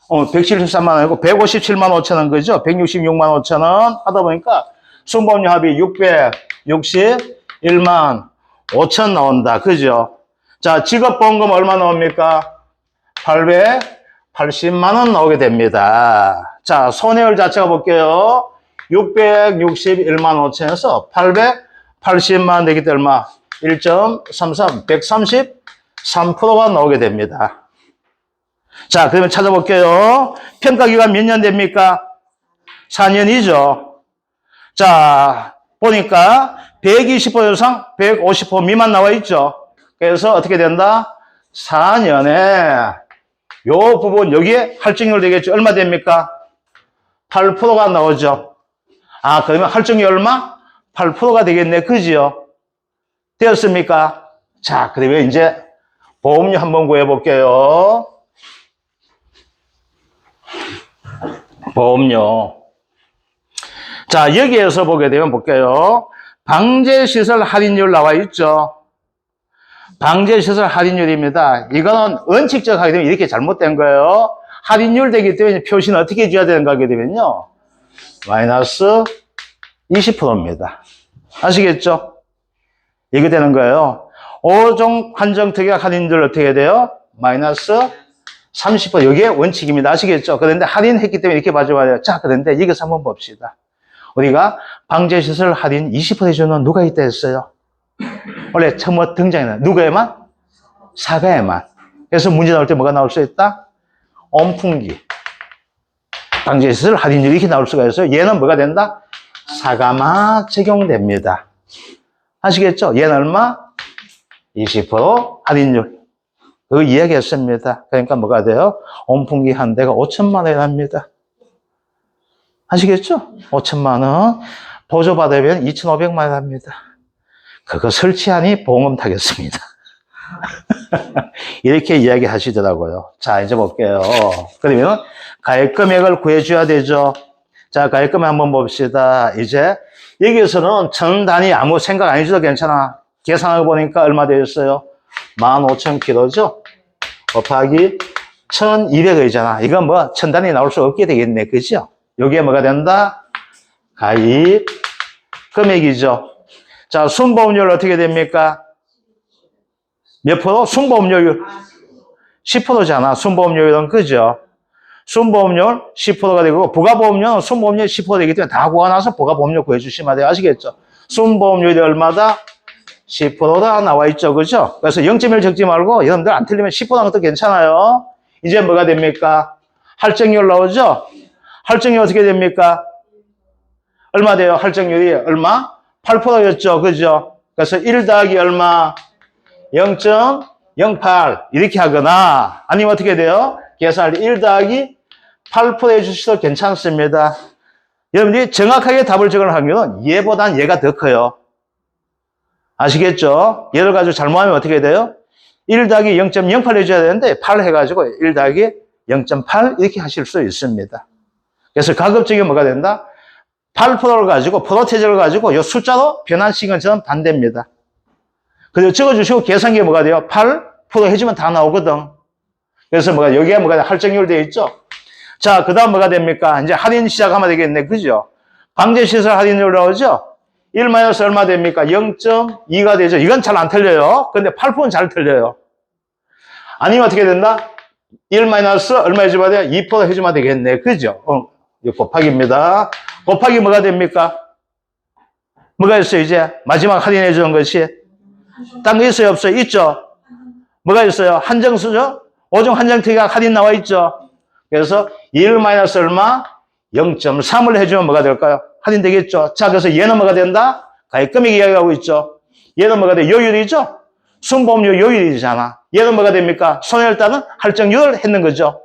173만 원이고 157만 5천 원 그죠? 166만 5천 원 하다 보니까 순보험료 합의 661만 5천 나온다. 그죠? 자, 직업보험금 얼마 나옵니까? 880만 원 나오게 됩니다. 자, 손해율 자체가 볼게요. 661만 5천에서 880만 되기 때문에 얼마? 1.33, 133%가 나오게 됩니다. 자, 그러면 찾아볼게요. 평가기간 몇 년 됩니까? 4년이죠. 자, 보니까 120% 이상, 150% 미만 나와 있죠. 그래서 어떻게 된다? 4년에 요 부분 여기에 할증률 되겠죠. 얼마 됩니까? 8%가 나오죠. 아, 그러면 할증률 얼마? 8%가 되겠네. 그지요? 되었습니까? 자, 그러면 이제 보험료 한번 구해볼게요. 보험료. 자, 여기에서 보게 되면 볼게요. 방제시설 할인율 나와 있죠. 방제시설 할인율입니다. 이거는 원칙적 하게 되면 이렇게 잘못된 거예요. 할인율 되기 때문에 표시는 어떻게 해줘야 되는가 하게 되면요. 마이너스 20%입니다. 아시겠죠? 이게 되는 거예요. 5종 한정 특약 할인율 어떻게 돼요? 마이너스 30%. 이게 원칙입니다. 아시겠죠? 그런데 할인했기 때문에 이렇게 봐줘야 돼요. 자, 그런데 여기서 한번 봅시다. 우리가 방제시설 할인 20% 해주는 누가 있다 했어요? 원래 처음 등장에는 누구에만? 사과에만. 그래서 문제 나올 때 뭐가 나올 수 있다? 온풍기. 방제시설 할인율이 이렇게 나올 수가 있어요. 얘는 뭐가 된다? 사과만 적용됩니다. 아시겠죠? 얘는 얼마? 20% 할인율. 그거 이야기했습니다. 그러니까 뭐가 돼요? 온풍기 한 대가 5천만 원이 납니다. 아시겠죠? 5천만 원. 보조받으면 2,500만 원 합니다. 그거 설치하니 보험금 타겠습니다. 이렇게 이야기 하시더라고요. 자, 이제 볼게요. 그러면 가입 금액을 구해줘야 되죠. 자, 가입 금액 한번 봅시다. 이제 여기에서는 천 단위 아무 생각 안 해줘도 괜찮아. 계산하고 보니까 얼마 되었어요? 15,000km죠? 곱하기 1,200원이잖아. 이건 뭐, 천 단위 나올 수 없게 되겠네. 그죠? 여기에 뭐가 된다? 가입 금액이죠. 자, 순보험료율 어떻게 됩니까? 몇 프로? 순보험료율 10%잖아. 순보험료율은 그죠? 순보험료율 10%가 되고 부가보험료는 순보험료율 10% 되기 때문에 다 구하나서 부가보험료 구해주시면 돼요. 아시겠죠? 순보험료율이 얼마다? 10%다 나와 있죠. 그죠? 그래서 0.1 적지 말고 여러분들 안 틀리면 10% 하는 것도 괜찮아요. 이제 뭐가 됩니까? 할증률 나오죠? 할증률 어떻게 됩니까? 얼마 돼요? 할증률이 얼마? 8%였죠. 그죠? 그래서 1 더하기 얼마? 0.08 이렇게 하거나 아니면 어떻게 돼요? 계산할 때 1 더하기 8% 해주셔도 괜찮습니다. 여러분들이 정확하게 답을 적을 확률은 얘보단 얘가 더 커요. 아시겠죠? 얘를 가지고 잘못하면 어떻게 돼요? 1 더하기 0.08 해줘야 되는데 8 해가지고 1 더하기 0.8 이렇게 하실 수 있습니다. 그래서 가급적이면 뭐가 된다? 8%를 가지고 프로테이저를 가지고 이 숫자로 변환시키는 저는 반대입니다. 그리고 적어주시고 계산기에 뭐가 돼요? 8% 해주면 다 나오거든. 그래서 뭐가 여기에 뭐가 할증률 되어 있죠? 자, 그 다음 뭐가 됩니까? 이제 할인 시작하면 되겠네. 그죠? 방제시설 할인율 나오죠? 1 마이너스 얼마 됩니까? 0.2가 되죠. 이건 잘 안 틀려요. 근데 8%는 잘 틀려요. 아니면 어떻게 된다? 1 마이너스 얼마 해주면 돼요? 2% 해주면 되겠네. 그죠? 이거 곱하기입니다. 곱하기 뭐가 됩니까? 뭐가 있어요, 이제? 마지막 할인해 주는 것이? 딴 거 있어요, 없어요? 있죠? 뭐가 있어요? 한정수죠? 5종 한정 특약 할인 나와 있죠? 그래서 1 마이너스 얼마? 0.3을 해주면 뭐가 될까요? 할인되겠죠. 자, 그래서 얘는 뭐가 된다? 가액금액 이야기하고 있죠. 얘는 뭐가 돼? 요율이죠? 순보험료 요율이잖아. 얘는 뭐가 됩니까? 손해율단은 할증률을 했는 거죠.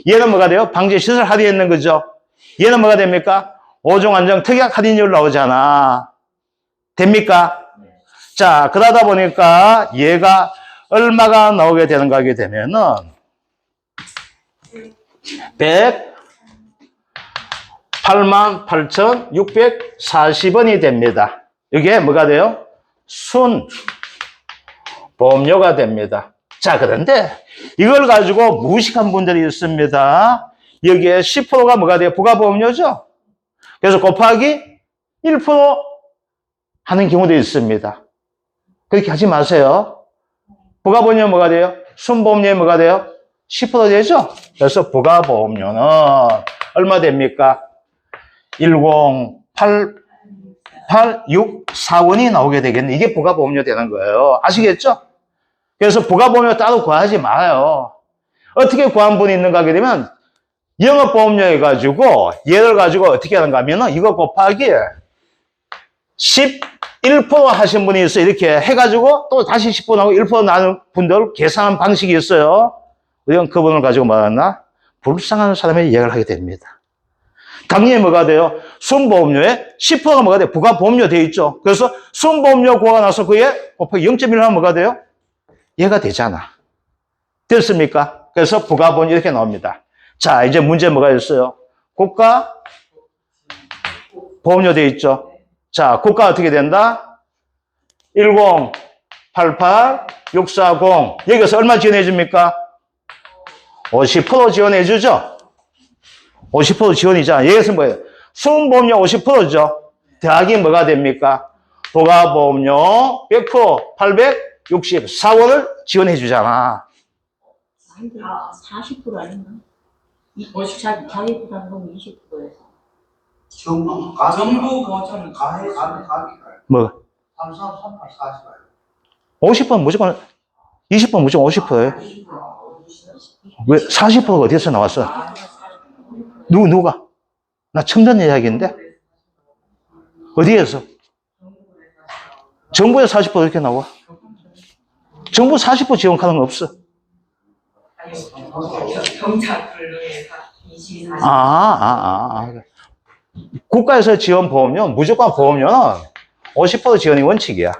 얘는 뭐가 돼요? 방제시설 할인했는 거죠. 얘는 뭐가 됩니까? 5종 안정 특약 할인율 나오잖아. 됩니까? 자, 그러다 보니까 얘가 얼마가 나오게 되는가 하게 되면은 108,8,640원이 됩니다. 이게 뭐가 돼요? 순 보험료가 됩니다. 자, 그런데 이걸 가지고 무식한 분들이 있습니다. 여기에 10%가 뭐가 돼요? 부가보험료죠? 그래서 곱하기 1% 하는 경우도 있습니다. 그렇게 하지 마세요. 부가보험료 뭐가 돼요? 순보험료에 뭐가 돼요? 10% 되죠? 그래서 부가보험료는 얼마 됩니까? 108,864원이 나오게 되겠네. 이게 부가보험료 되는 거예요. 아시겠죠? 그래서 부가보험료 따로 구하지 말아요. 어떻게 구한 분이 있는가 하게 되면 영업보험료 해가지고 얘를 가지고 어떻게 하는가 하면 이거 곱하기 11% 하신 분이 있어요. 이렇게 해가지고 또 다시 10% 나오고 1% 나는 분들 계산한 방식이 있어요. 우리는 그분을 가지고 말하나 불쌍한 사람의 이야기를 하게 됩니다. 당연히 뭐가 돼요? 순보험료에 10%가 뭐가 돼요? 부가보험료 되어 있죠. 그래서 순보험료 구하고 나서 그에 곱하기 0.1 하면 뭐가 돼요? 얘가 되잖아. 됐습니까? 그래서 부가보험료 이렇게 나옵니다. 자, 이제 문제 뭐가 있어요? 고가 보험료 되어 있죠. 자, 고가 어떻게 된다? 1088640 여기서 얼마 지원해 줍니까? 50% 지원해 주죠. 50% 지원이잖아. 여기서 뭐예요? 순보험료 50%죠. 대학이 뭐가 됩니까? 부가보험료 100% 864원을 지원해 주잖아. 40% 아닌가? 자기 부담금 20%에서. 전부 버전 가해 뭐? 3, 3, 3, 8, 50% 무조건 20% 무조건 50%예요. 왜 40%가 어디서 나왔어? 누가? 나 처음 듣는 이야기인데? 어디에서? 정부에 40% 이렇게 나와. 정부 40% 지원 가능 없어. 경찰 근로에서 22, 40. 국가에서 지원 보험료, 무조건 보험료는 50% 지원이 원칙이야.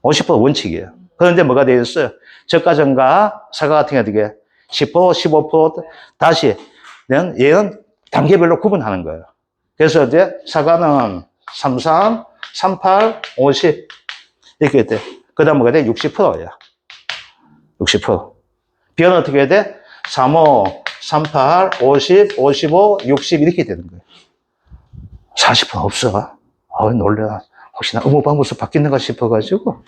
50% 원칙이에요. 그런데 뭐가 되어 있어요? 저가전가, 사과 같은 게 어떻게 10%, 15% 다시 얘는 단계별로 구분하는 거예요. 그래서 이제 사과는 33, 38, 50 이렇게 돼. 그 다음 뭐가 돼? 60%야. 60%. 비는 어떻게 돼? 35, 38, 50, 55, 60 이렇게 되는 거예요. 40% 없어. 놀래라. 혹시나 의무방부서 바뀌는가 싶어가지고.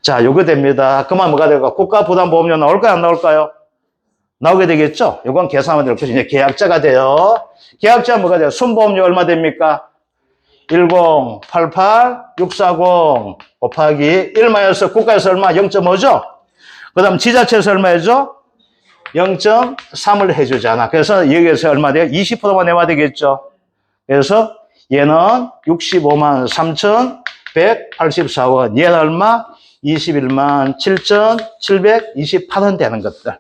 자, 요거 됩니다. 그만 뭐가 될까? 국가부담보험료 나올까요? 안 나올까요? 나오게 되겠죠? 요건 계산하면 될 것이죠. 이제 계약자가 돼요. 계약자 뭐가 돼요? 순보험료 얼마 됩니까? 1088640 곱하기 1마이너스 국가에서 얼마? 0.5죠? 그 다음 지자체에서 얼마 해줘? 0.3을 해주잖아. 그래서 여기에서 얼마 돼요? 20%만 내면 되겠죠? 그래서 얘는 65만 3,184원. 얘는 얼마? 21만 7,728원 되는 것들.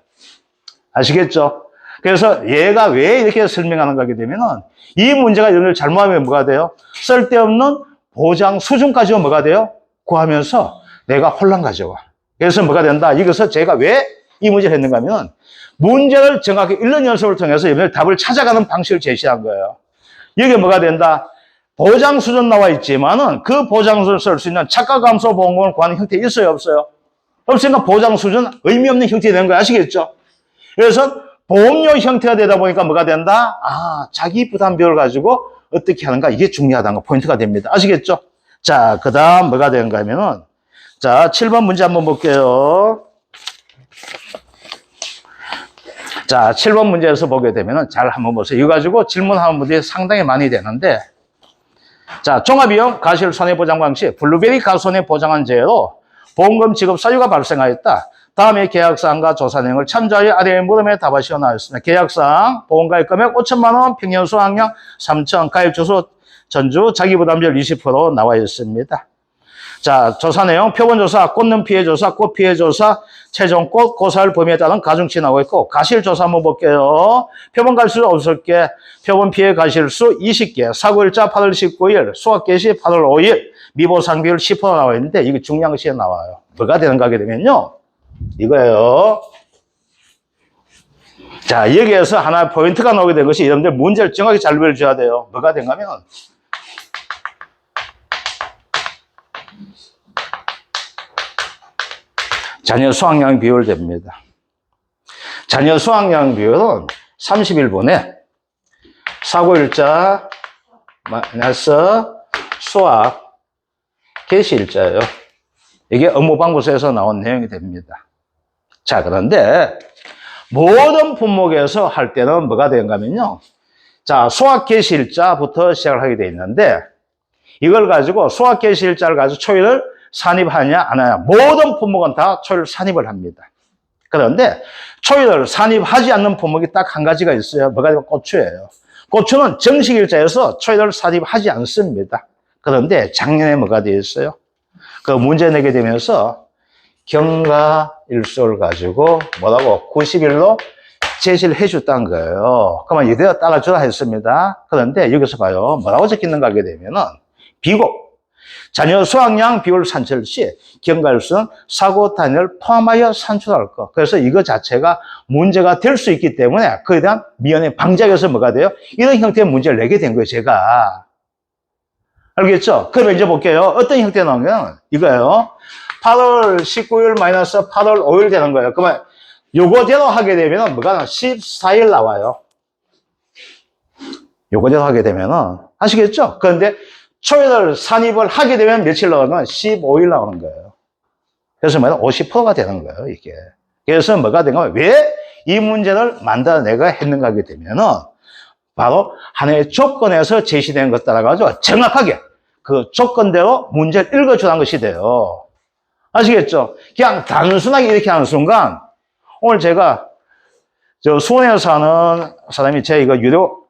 아시겠죠? 그래서 얘가 왜 이렇게 설명하는가 하게 되면은 이 문제가 여러분들 잘못하면 뭐가 돼요? 쓸데없는 보장 수준까지 뭐가 돼요? 구하면서 내가 혼란 가져와. 그래서 뭐가 된다? 이것을 제가 왜 이 문제를 했는가 하면 문제를 정확히 1년 연습을 통해서 여러분들 답을 찾아가는 방식을 제시한 거예요. 여기 뭐가 된다? 보장 수준 나와 있지만은 그 보장 수준을 쓸 수 있는 차가감소 보험금을 구하는 형태 있어요? 없어요? 없으니까 보장 수준 의미 없는 형태가 되는 거 아시겠죠? 그래서 보험료 형태가 되다 보니까 뭐가 된다? 자기 부담 비율을 가지고 어떻게 하는가? 이게 중요하다는 거 포인트가 됩니다. 아시겠죠? 자, 그 다음 뭐가 되는가 하면은 자, 7번 문제 한번 볼게요. 자, 7번 문제에서 보게 되면은 잘 한번 보세요. 이거 가지고 질문하는 분들이 상당히 많이 되는데 자, 종합이용 가실 손해보장 방식 블루베리 가손해 보장한 제로 보험금 지급 사유가 발생하였다. 다음에 계약사항과 조사 내용을 참조하여 아래의 물음에 답하시오 나왔습니다. 계약사항, 보험가입 금액 5천만 원, 평년 수확량 3천, 가입 주소 전주, 자기부담률 20% 나와 있습니다. 자, 조사 내용, 표본조사, 꽂는 피해조사, 꽃 피해조사, 최종 꽃 고사할 범위에 따른 가중치 나오고 있고, 가실조사 한번 볼게요. 표본 갈수 없을 게, 표본 피해 가실수 20개, 사고일자 8월 19일, 수확 개시 8월 5일, 미보상 비율 10% 나와 있는데, 이게 중요한 것이 나와요. 뭐가 되는가 하게 되면요. 이거예요. 자, 여기에서 하나 포인트가 나오게 된 것이 여러분들 문제를 정확히 잘 배워줘야 돼요. 뭐가 된가 하면, 자녀 수확량 비율 됩니다. 자녀 수확량 비율은 30일분에 사고일자 마이너스 수확 개시일자예요. 이게 업무방법서에서 나온 내용이 됩니다. 자, 그런데 모든 품목에서 할 때는 뭐가 되는가 하면요. 자, 수확 개시일자부터 시작을 하게 돼 있는데 이걸 가지고 수확 개시일자를 가지고 초일을 산입하냐 안 하냐 모든 품목은 다 초일 산입을 합니다. 그런데 초일을 산입하지 않는 품목이 딱 한 가지가 있어요. 뭐가 되면 고추예요. 고추는 정식일자여서 초일을 산입하지 않습니다. 그런데 작년에 뭐가 되어 있어요? 그 문제 내게 되면서 경과일수를 가지고 뭐라고 90일로 제시를 해줬다는 거예요. 그러면 이대로 따라주라 했습니다. 그런데 여기서 봐요. 뭐라고 적혀있는가 하게 되면은 비고 자녀 수확량 비율 산출 시 경과일수는 사고 단위를 포함하여 산출할 것. 그래서 이거 자체가 문제가 될 수 있기 때문에 그에 대한 미연에 방지하기 뭐가 돼요? 이런 형태의 문제를 내게 된 거예요, 제가. 알겠죠? 그럼 이제 볼게요. 어떤 형태 나오면 이거예요. 8월 19일 마이너스 8월 5일 되는 거예요. 그러면 요거대로 하게 되면 뭐가 14일 나와요. 요거대로 하게 되면은 아시겠죠? 그런데 초일을 산입을 하게 되면 며칠 나오면 15일 나오는 거예요. 그래서 뭐냐 50%가 되는 거예요, 이게. 그래서 뭐가 된가 하면 왜 이 문제를 만들어 내가 했는가 하게 되면은 바로 하나의 조건에서 제시된 것 따라가지고 정확하게 그 조건대로 문제를 읽어주라는 것이 돼요. 아시겠죠? 그냥 단순하게 이렇게 하는 순간 오늘 제가 저 수원에 사는 사람이 제 이거 유료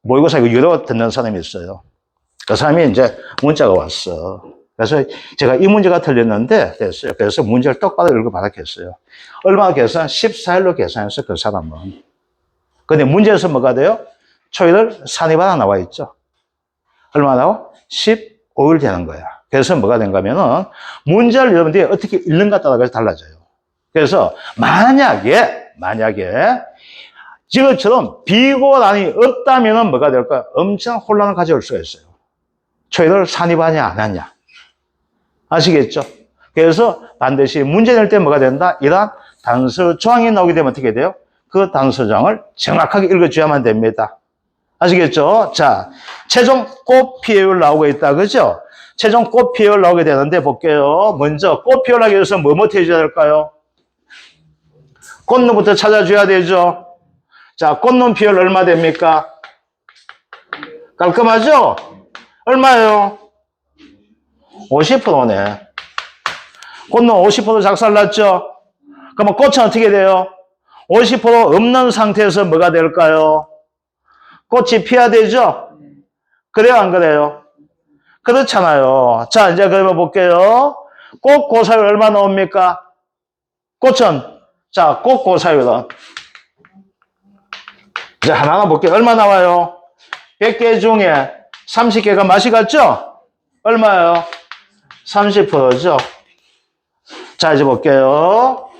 모의고사 이거 유료 듣는 사람이 있어요. 그 사람이 이제 문자가 왔어. 그래서 제가 이 문제가 틀렸는데 됐어요. 그래서 문제를 똑바로 읽어봐라 했어요. 얼마 계산? 14일로 계산했어요, 그 사람은. 근데 문제에서 뭐가 돼요? 초일을 산입하라 나와 있죠. 얼마 나와? 15일 되는 거야. 그래서 뭐가 된가 하면은 문제를 여러분들이 어떻게 읽는가 따라서 달라져요. 그래서 만약에 지금처럼 비고란이 없다면은 뭐가 될까요? 엄청 혼란을 가져올 수가 있어요. 초일을 산입하냐 안 하냐. 아시겠죠? 그래서 반드시 문제 낼 때 뭐가 된다? 이러한 단서 조항이 나오게 되면 어떻게 돼요? 그 단서 조항을 정확하게 읽어줘야만 됩니다. 아시겠죠? 자, 최종 꽃 피해율 나오고 있다, 그죠? 최종 꽃 피해율 나오게 되는데 볼게요. 먼저 꽃 피해율 하기 위해서 뭐부터 해줘야 될까요? 꽃눈부터 찾아줘야 되죠? 자, 꽃눈 피해율 얼마 됩니까? 깔끔하죠? 얼마예요? 50%네. 꽃눈 50% 작살났죠? 그러면 꽃은 어떻게 돼요? 50% 없는 상태에서 뭐가 될까요? 꽃이 피어야 되죠? 그래요, 안 그래요? 그렇잖아요. 자, 이제 그러면 볼게요. 꽃 고사율 얼마 나옵니까? 꽃은? 자, 꽃 고사율은? 이제 하나만 볼게요. 얼마 나와요? 100개 중에 30개가 맛이 같죠? 얼마예요? 30%죠? 자, 이제 볼게요.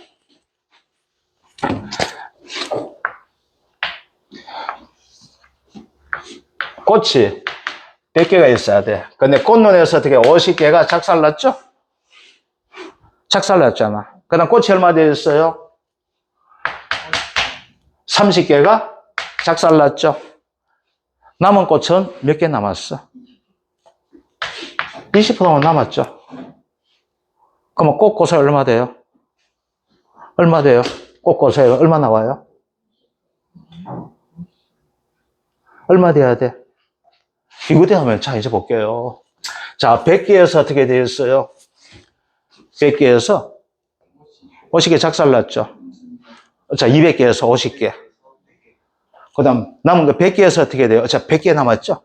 꽃이 100개가 있어야 돼. 근데 꽃눈에서 어떻게 50개가 작살났죠? 작살났잖아. 그 다음 꽃이 얼마 되어 있어요? 30개가 작살났죠? 남은 꽃은 몇 개 남았어? 20%만 남았죠? 그러면 꽃 고사율 얼마 돼요? 얼마 돼요? 꽃 고사율 얼마 나와요? 얼마 돼야 돼? 이거 되면 자, 이제 볼게요. 자, 100개에서 어떻게 되어 있어요? 100개에서 50개 작살났죠. 자, 200개에서 50개. 그 다음, 남은 거 100개에서 어떻게 돼요? 자, 100개 남았죠?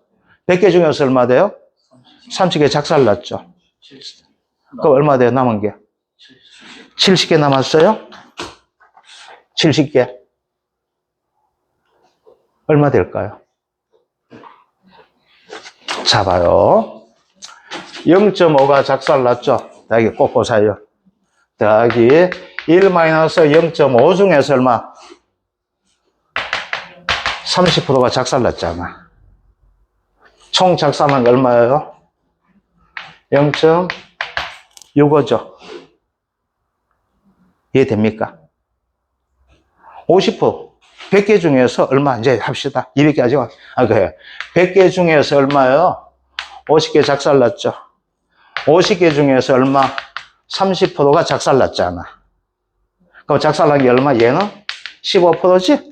100개 중에서 얼마 돼요? 30개 작살났죠. 그럼 얼마 돼요? 남은 게? 70개 남았어요? 70개. 얼마 될까요? 자, 봐요. 0.5가 작살났죠? 더하기 꽂고 사요. 더하기 1-0.5 중에서 얼마? 30%가 작살났잖아. 총 작살난 게 얼마예요? 0.65죠. 이해됩니까? 50%. 100개 중에서 얼마? 이제 합시다. 200개 아직, 그래. 100개 중에서 얼마예요? 50개 작살났죠. 50개 중에서 얼마? 30%가 작살났잖아. 그럼 작살난 게 얼마? 얘는 15%지?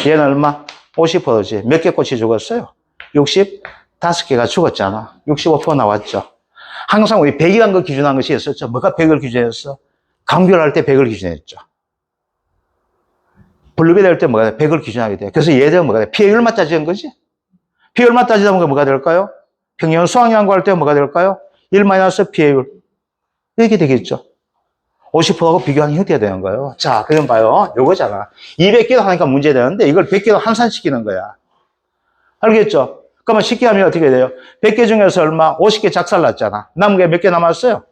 얘는 얼마? 50%지. 몇 개 꽃이 죽었어요? 65개가 죽었잖아. 65% 나왔죠. 항상 우리 100이라는 걸 기준한 것이 있었죠. 뭐가 100을 기준했어? 강별할 때 100을 기준했죠. 분류가 될 때 뭐가 돼? 100을 기준하게 돼. 그래서 얘들은 뭐가 돼? 피해 얼마 따지는 거지? 피해 얼마 따지다 보면 뭐가 될까요? 평년 수학량 구할 때 뭐가 될까요? 1-피해율. 이렇게 되겠죠. 50%하고 비교하는 형태가 되는 거예요. 자, 그럼 봐요. 요거잖아. 200개도 하니까 문제 되는데 이걸 100개도 환산시키는 거야. 알겠죠? 그러면 쉽게 하면 어떻게 돼요? 100개 중에서 얼마? 50개 작살났잖아. 남은 게 몇 개 남았어요?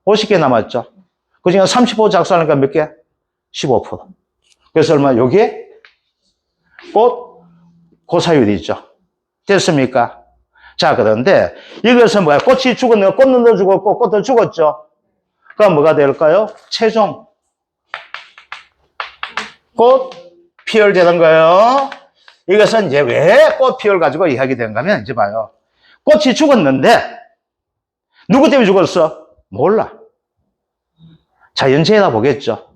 50개 남았죠. 그 중에 30% 작살나니까 몇 개? 15%. 그래서 얼마? 요게 꽃 고사율이죠. 됐습니까? 자, 그런데 이것은 뭐야? 꽃이 죽었네요. 꽃눈도 죽었고 꽃도 죽었죠. 그럼 뭐가 될까요? 최종 꽃 피열 되는 거예요. 이것은 이제 왜 꽃 피열 가지고 이야기 되는가 하면 이제 봐요. 꽃이 죽었는데 누구 때문에 죽었어? 몰라. 자연재해다 보겠죠.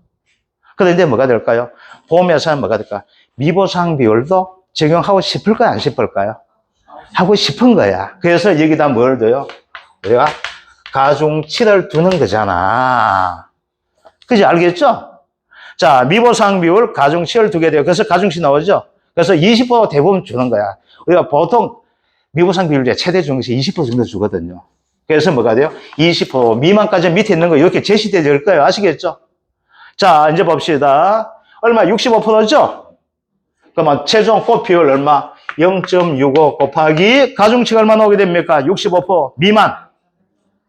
그런데 뭐가 될까요? 봄에서는 뭐가 될까? 미보상 비율도 적용하고 싶을까요? 안 싶을까요? 하고 싶은 거야. 그래서 여기다 뭘 둬요? 우리가 가중치를 두는 거잖아. 그지? 알겠죠? 자, 미보상 비율 가중치를 두게 돼요. 그래서 가중치 나오죠? 그래서 20% 대부분 주는 거야. 우리가 보통 미보상 비율 중에 최대 중에서 20% 정도 주거든요. 그래서 뭐가 돼요? 20% 미만까지 밑에 있는 거 이렇게 제시되어 거예요. 아시겠죠? 자, 이제 봅시다. 얼마? 65%죠? 그러면 최종 꽃 비율 얼마? 0.65 곱하기 가중치가 얼마 나오게 됩니까? 65% 미만.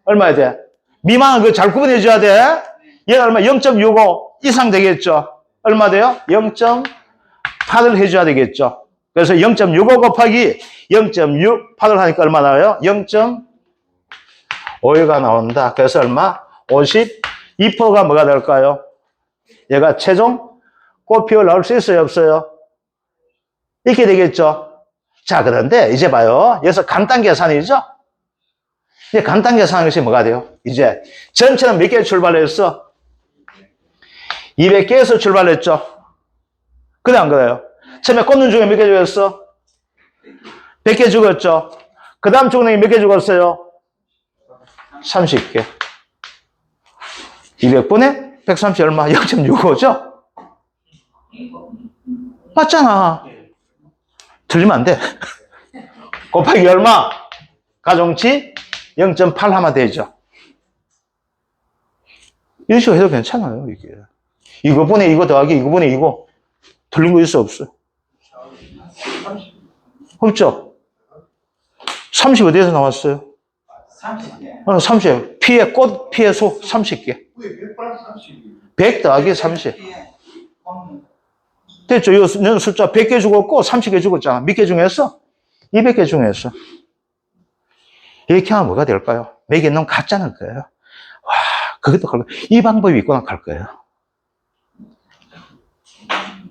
얼마야 돼? 미만은 그거 잘 구분해줘야 돼. 얘는 얼마? 0.65 이상 되겠죠? 얼마 돼요? 0.8을 해줘야 되겠죠? 그래서 0.65 곱하기 0.68을 하니까 얼마 나와요? 0.51가 나온다. 그래서 얼마? 52%가 뭐가 될까요? 얘가 최종 꽃피율 나올 수 있어요? 없어요? 이렇게 되겠죠? 자, 그런데 이제 봐요. 여기서 간단 계산이죠? 이제 간단 계산하는 것이 뭐가 돼요? 이제 전체는 몇 개 출발했어? 200개에서 출발했죠? 그래 안 그래요? 처음에 꽃눈 중에 몇 개 죽었어? 100개 죽었죠? 그 다음 죽은 게 몇 개 죽었어요? 30개. 200분에 130 얼마? 0.65죠? 맞잖아. 틀리면 안 돼. 곱하기 얼마? 가중치 0.8 하면 되죠. 이런 식으로 해도 괜찮아요, 이게. 이거분에 이거 더하기 이거분에 이거. 틀린 거 있어, 없어? 없죠? 30 어디에서 나왔어요? 30개. 30. 피해, 꽃 피해 수 30개. 100 더하기 30. 됐죠? 이거 숫자 100개 죽었고 30개 죽었잖아. 몇 개 중에서? 200개 중에서. 이렇게 하면 뭐가 될까요? 매긴 놈 가짜는 거예요. 와, 그것도 갈 거예요. 이 방법이 있구나 갈 거예요.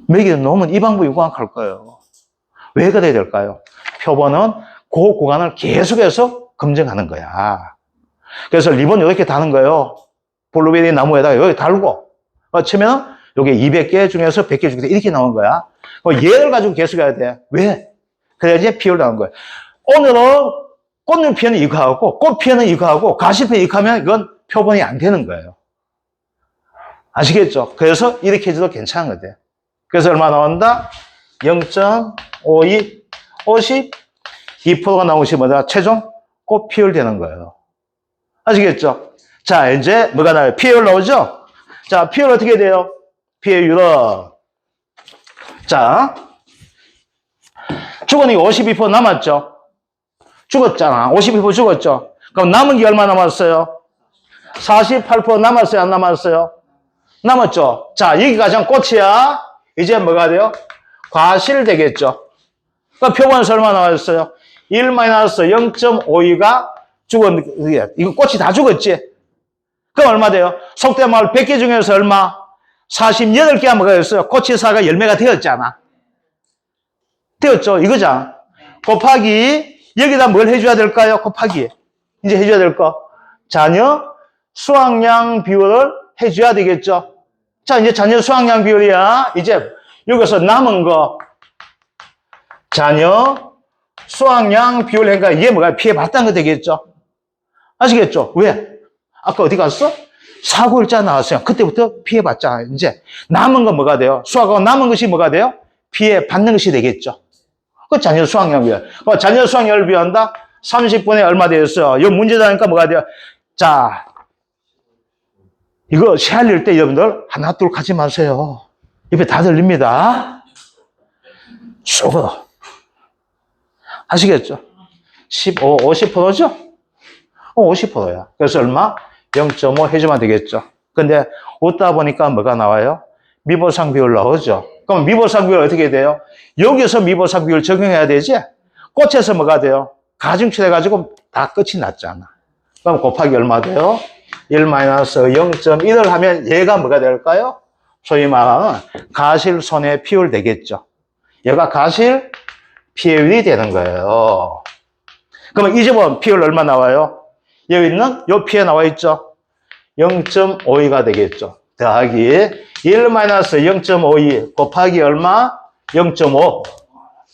매기는 놈은 이 방법이 있구나 갈 거예요. 왜 그래야 될까요? 표본은 그 구간을 계속해서 검증하는 거야. 그래서 리본 이렇게 다는 거예요. 블루베리 나무에다가 여기 달고, 치면은 요게 200개 중에서 100개 중에서 이렇게 나온 거야. 얘를 가지고 계속해야 돼. 왜? 그래야지 피해를 나온 거야. 오늘은 꽃눈 피해는 이거 하고, 꽃 피해는 이거 하고, 가시 피해 이거 하면 이건 표본이 안 되는 거예요. 아시겠죠? 그래서 이렇게 해줘도 괜찮은 거예요. 그래서 얼마 나온다? 0.52, 52%가 나오시 뭐다? 최종 꽃 피율 되는 거예요. 아시겠죠? 자, 이제 뭐가 나와요? 피율 나오죠? 자, 피율 어떻게 돼요? 피율은 자, 죽은 이거 52% 남았죠? 죽었잖아. 52% 죽었죠? 그럼 남은 게 얼마 남았어요? 48% 남았어요? 안 남았어요? 남았죠? 자, 여기가 참 꽃이야. 이제 뭐가 돼요? 과실 되겠죠? 그러니까 표본에서 얼마 나왔어요? 1-0.52가 죽었는데, 이거 꽃이 다 죽었지? 그럼 얼마 돼요? 속된 말 100개 중에서 얼마? 48개가 뭐가 됐어요? 꽃이 사가 열매가 되었잖아. 되었죠? 이거잖아. 곱하기, 여기다 뭘 해줘야 될까요? 곱하기. 이제 해줘야 될 거. 자녀 수확량 비율을 해줘야 되겠죠? 자, 이제 자녀 수확량 비율이야. 이제 여기서 남은 거. 자녀 수확량 비율 하니까 이게 뭐가 피해봤다는 거 되겠죠? 아시겠죠? 왜? 아까 어디 갔어? 사고일자 나왔어요. 그때부터 피해봤잖아요. 이제 남은 건 뭐가 돼요? 수확하고 남은 것이 뭐가 돼요? 피해받는 것이 되겠죠. 그 자녀 수확량 비율. 자녀 수확량을 비한다? 30분에 얼마 되었어요? 이 문제다니까 뭐가 돼요? 자, 이거 시할릴 때 여러분들 하나 둘 가지 마세요. 입에 다 들립니다. 쏘거. 아시겠죠? 15, 50%죠? 50%야. 그래서 얼마? 0.5 해주면 되겠죠. 근데 웃다 보니까 뭐가 나와요? 미보상 비율 나오죠. 그럼 미보상 비율 어떻게 돼요? 여기서 미보상 비율 적용해야 되지? 꽃에서 뭐가 돼요? 가중치해가지고 다 끝이 났잖아. 그럼 곱하기 얼마 돼요? 1-0.1을 하면 얘가 뭐가 될까요? 소위 말하는 가실 손해 피율 되겠죠. 얘가 가실 피해율이 되는 거예요. 그러면 이 집은 피율 얼마 나와요? 여기 있는 요 피해 나와 있죠? 0.52가 되겠죠. 더하기 1-0.52 곱하기 얼마? 0.5.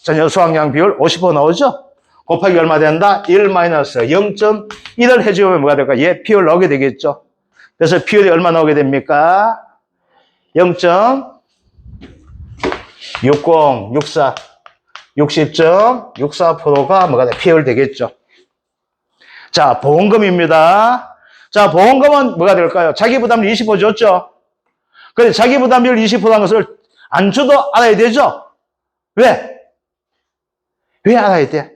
자녀 수확량 비율 50% 나오죠? 곱하기 얼마 된다? 1-0.1을 해주면 뭐가 될까? 얘 피율 나오게 되겠죠? 그래서 피율이 얼마 나오게 됩니까? 0.6064 60.64%가 뭐가 돼? 피율 되겠죠? 자, 보험금입니다. 자, 보험금은 뭐가 될까요? 자기부담률 20% 줬죠? 근데 자기부담률 20%란 것을 안 줘도 알아야 되죠? 왜? 왜 알아야 돼?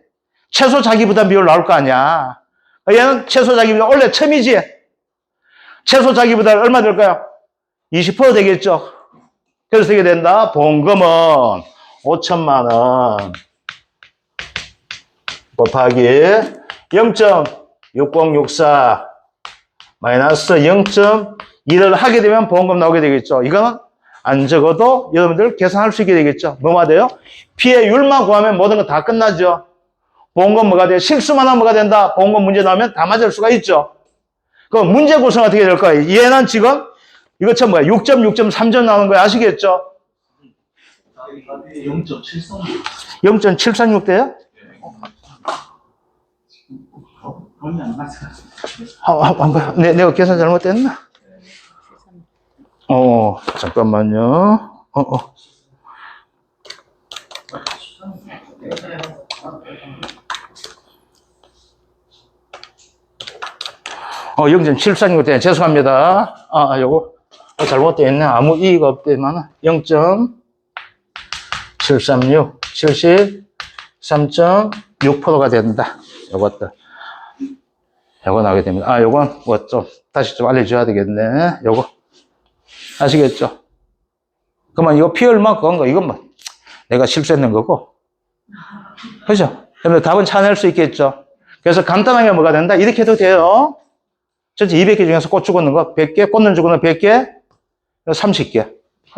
최소 자기부담 비율 나올 거 아니야. 얘는 최소 자기부담 원래 처음이지? 최소 자기부담 얼마 될까요? 20% 되겠죠? 그래서 이게 된다. 보험금은 5천만 원 곱하기 0.6064 마이너스 0.1을 하게 되면 보험금 나오게 되겠죠. 이거는 안 적어도 여러분들 계산할 수 있게 되겠죠. 뭐가 돼요? 피해율만 구하면 모든 거 다 끝나죠. 보험금 뭐가 돼요? 실수만 하면 뭐가 된다? 보험금 문제 나오면 다 맞을 수가 있죠. 그럼 문제 구성 어떻게 될까요? 얘는 지금 이것처럼 뭐야? 6.6.3점 나오는 거 아시겠죠? 0.73. 0.736대요? 그러면 안 맞아. 내가 계산 잘못됐나? 잠깐만요. 0.736대 죄송합니다. 요거 잘못되어 있네. 아무 이의가 없대만 0.736 73.6%가 된다. 요것도 요거 나오게 됩니다. 요건 뭐 좀 다시 좀 알려줘야 되겠네. 요거 아시겠죠? 그러면 이거 피 얼마 그건 거 이건 뭐 내가 실수했는 거고, 그죠? 그러면 답은 찾아낼 수 있겠죠? 그래서 간단하게 뭐가 된다? 이렇게 해도 돼요. 전체 200개 중에서 꽃 죽었는 거 100개, 꽃는 죽었는 거 100개, 30개.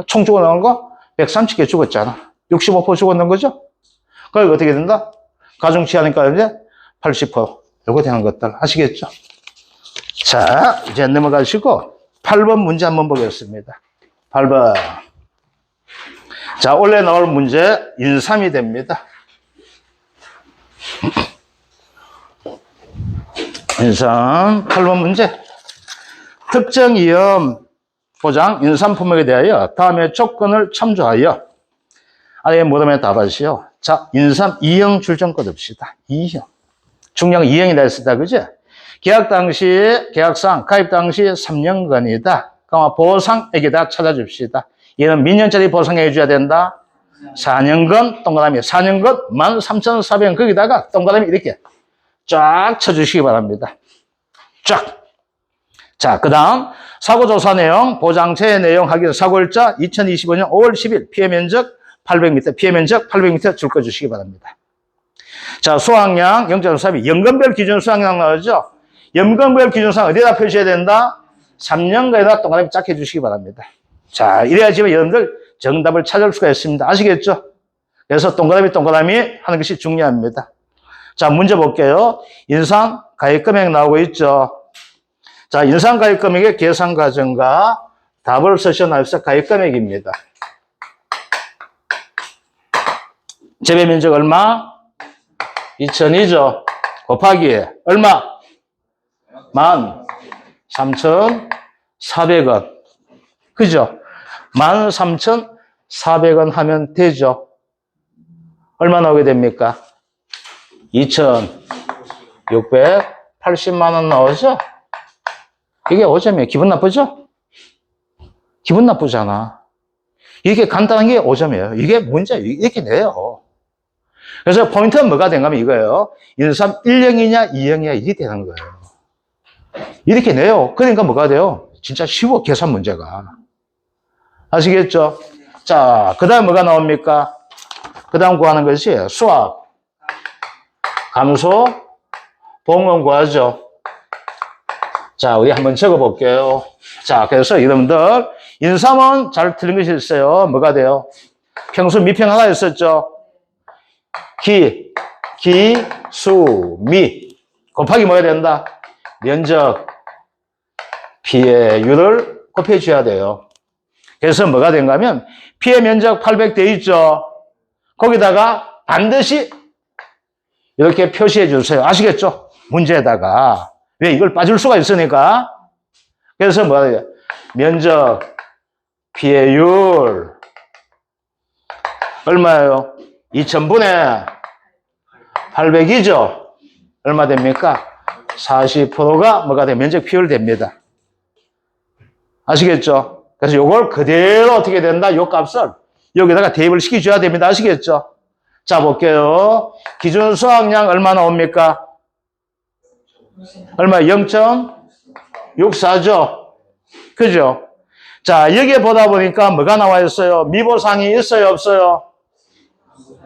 총 죽어나간 거 130개 죽었잖아. 65% 죽었는 거죠? 그럼 어떻게 된다? 가중치하니까 이제 80%. 요거 되는 것들 아시겠죠? 자, 이제 넘어가시고 8번 문제 한번 보겠습니다. 8번. 자, 원래 나올 문제 1-3이 됩니다. 1-3, 8번 문제. 특정 이염 보장 인상 품목에 대하여 다음의 조건을 참조하여 아래 모둠에 답하시오. 자, 인삼 2형 출전권 없시다. 2형. 중량 2형이다 했었다. 그죠? 계약 당시, 계약상, 가입 당시 3년간이다. 그럼 보상액에다 찾아줍시다. 얘는 몇 년짜리 보상해 줘야 된다? 4년간 동그라미, 4년간 13,400원. 거기다가 동그라미 이렇게 쫙 쳐주시기 바랍니다. 쫙. 자, 그 다음, 사고조사 내용, 보장체 내용 확인, 사고일자 2025년 5월 10일, 피해 면적 800m, 피해 면적 800m 줄 거 주시기 바랍니다. 자, 수확량 0.3이 연금별 기준 수확량 나오죠? 연금별 기준상 어디다 표시해야 된다? 3년간에다 동그라미 쫙 해주시기 바랍니다. 자, 이래야지만 여러분들 정답을 찾을 수가 있습니다. 아시겠죠? 그래서 동그라미 하는 것이 중요합니다. 자, 문제 볼게요. 인상 가입 금액 나오고 있죠? 자, 인상 가입 금액의 계산 과정과 답을 쓰셔 나와서 가입 금액입니다. 재배 면적 얼마? 2,000이죠. 곱하기 얼마? 13,400원. 그죠? 13,400원 하면 되죠. 얼마 나오게 됩니까? 2,680만 원 나오죠? 이게 5점이에요. 기분 나쁘죠? 기분 나쁘잖아. 이게 간단한 게 5점이에요. 이게 문제, 이렇게 내요. 그래서 포인트는 뭐가 된가면 이거예요. 인삼 1형이냐 2형이냐 이게 되는 거예요. 이렇게 내요. 그러니까 뭐가 돼요? 진짜 쉬워, 계산 문제가. 아시겠죠? 자, 그 다음 뭐가 나옵니까? 그 다음 구하는 것이 수학, 감소, 보험금 구하죠. 자, 우리 한번 적어 볼게요. 자, 그래서 여러분들, 인삼은 잘 틀린 것이 있어요. 뭐가 돼요? 평수 미평 하나 있었죠? 수, 미. 곱하기 뭐가 된다? 면적, 피해율을 곱해줘야 돼요. 그래서 뭐가 된가 하면, 피해 면적 800 돼 있죠? 거기다가 반드시 이렇게 표시해 주세요. 아시겠죠? 문제에다가. 왜? 이걸 빠질 수가 있으니까. 그래서 뭐가 돼요? 면적, 피해율. 얼마예요? 2000분의 800이죠? 얼마 됩니까? 40%가 뭐가 돼요? 면적 피해율 됩니다. 아시겠죠? 그래서 요걸 그대로 어떻게 된다? 요 값을 여기다가 대입을 시켜줘야 됩니다. 아시겠죠? 자, 볼게요. 기준 수확량 얼마 나옵니까? 얼마? 0.64죠? 그죠? 자, 여기에 보다 보니까 뭐가 나와 있어요? 미보상이 있어요? 없어요?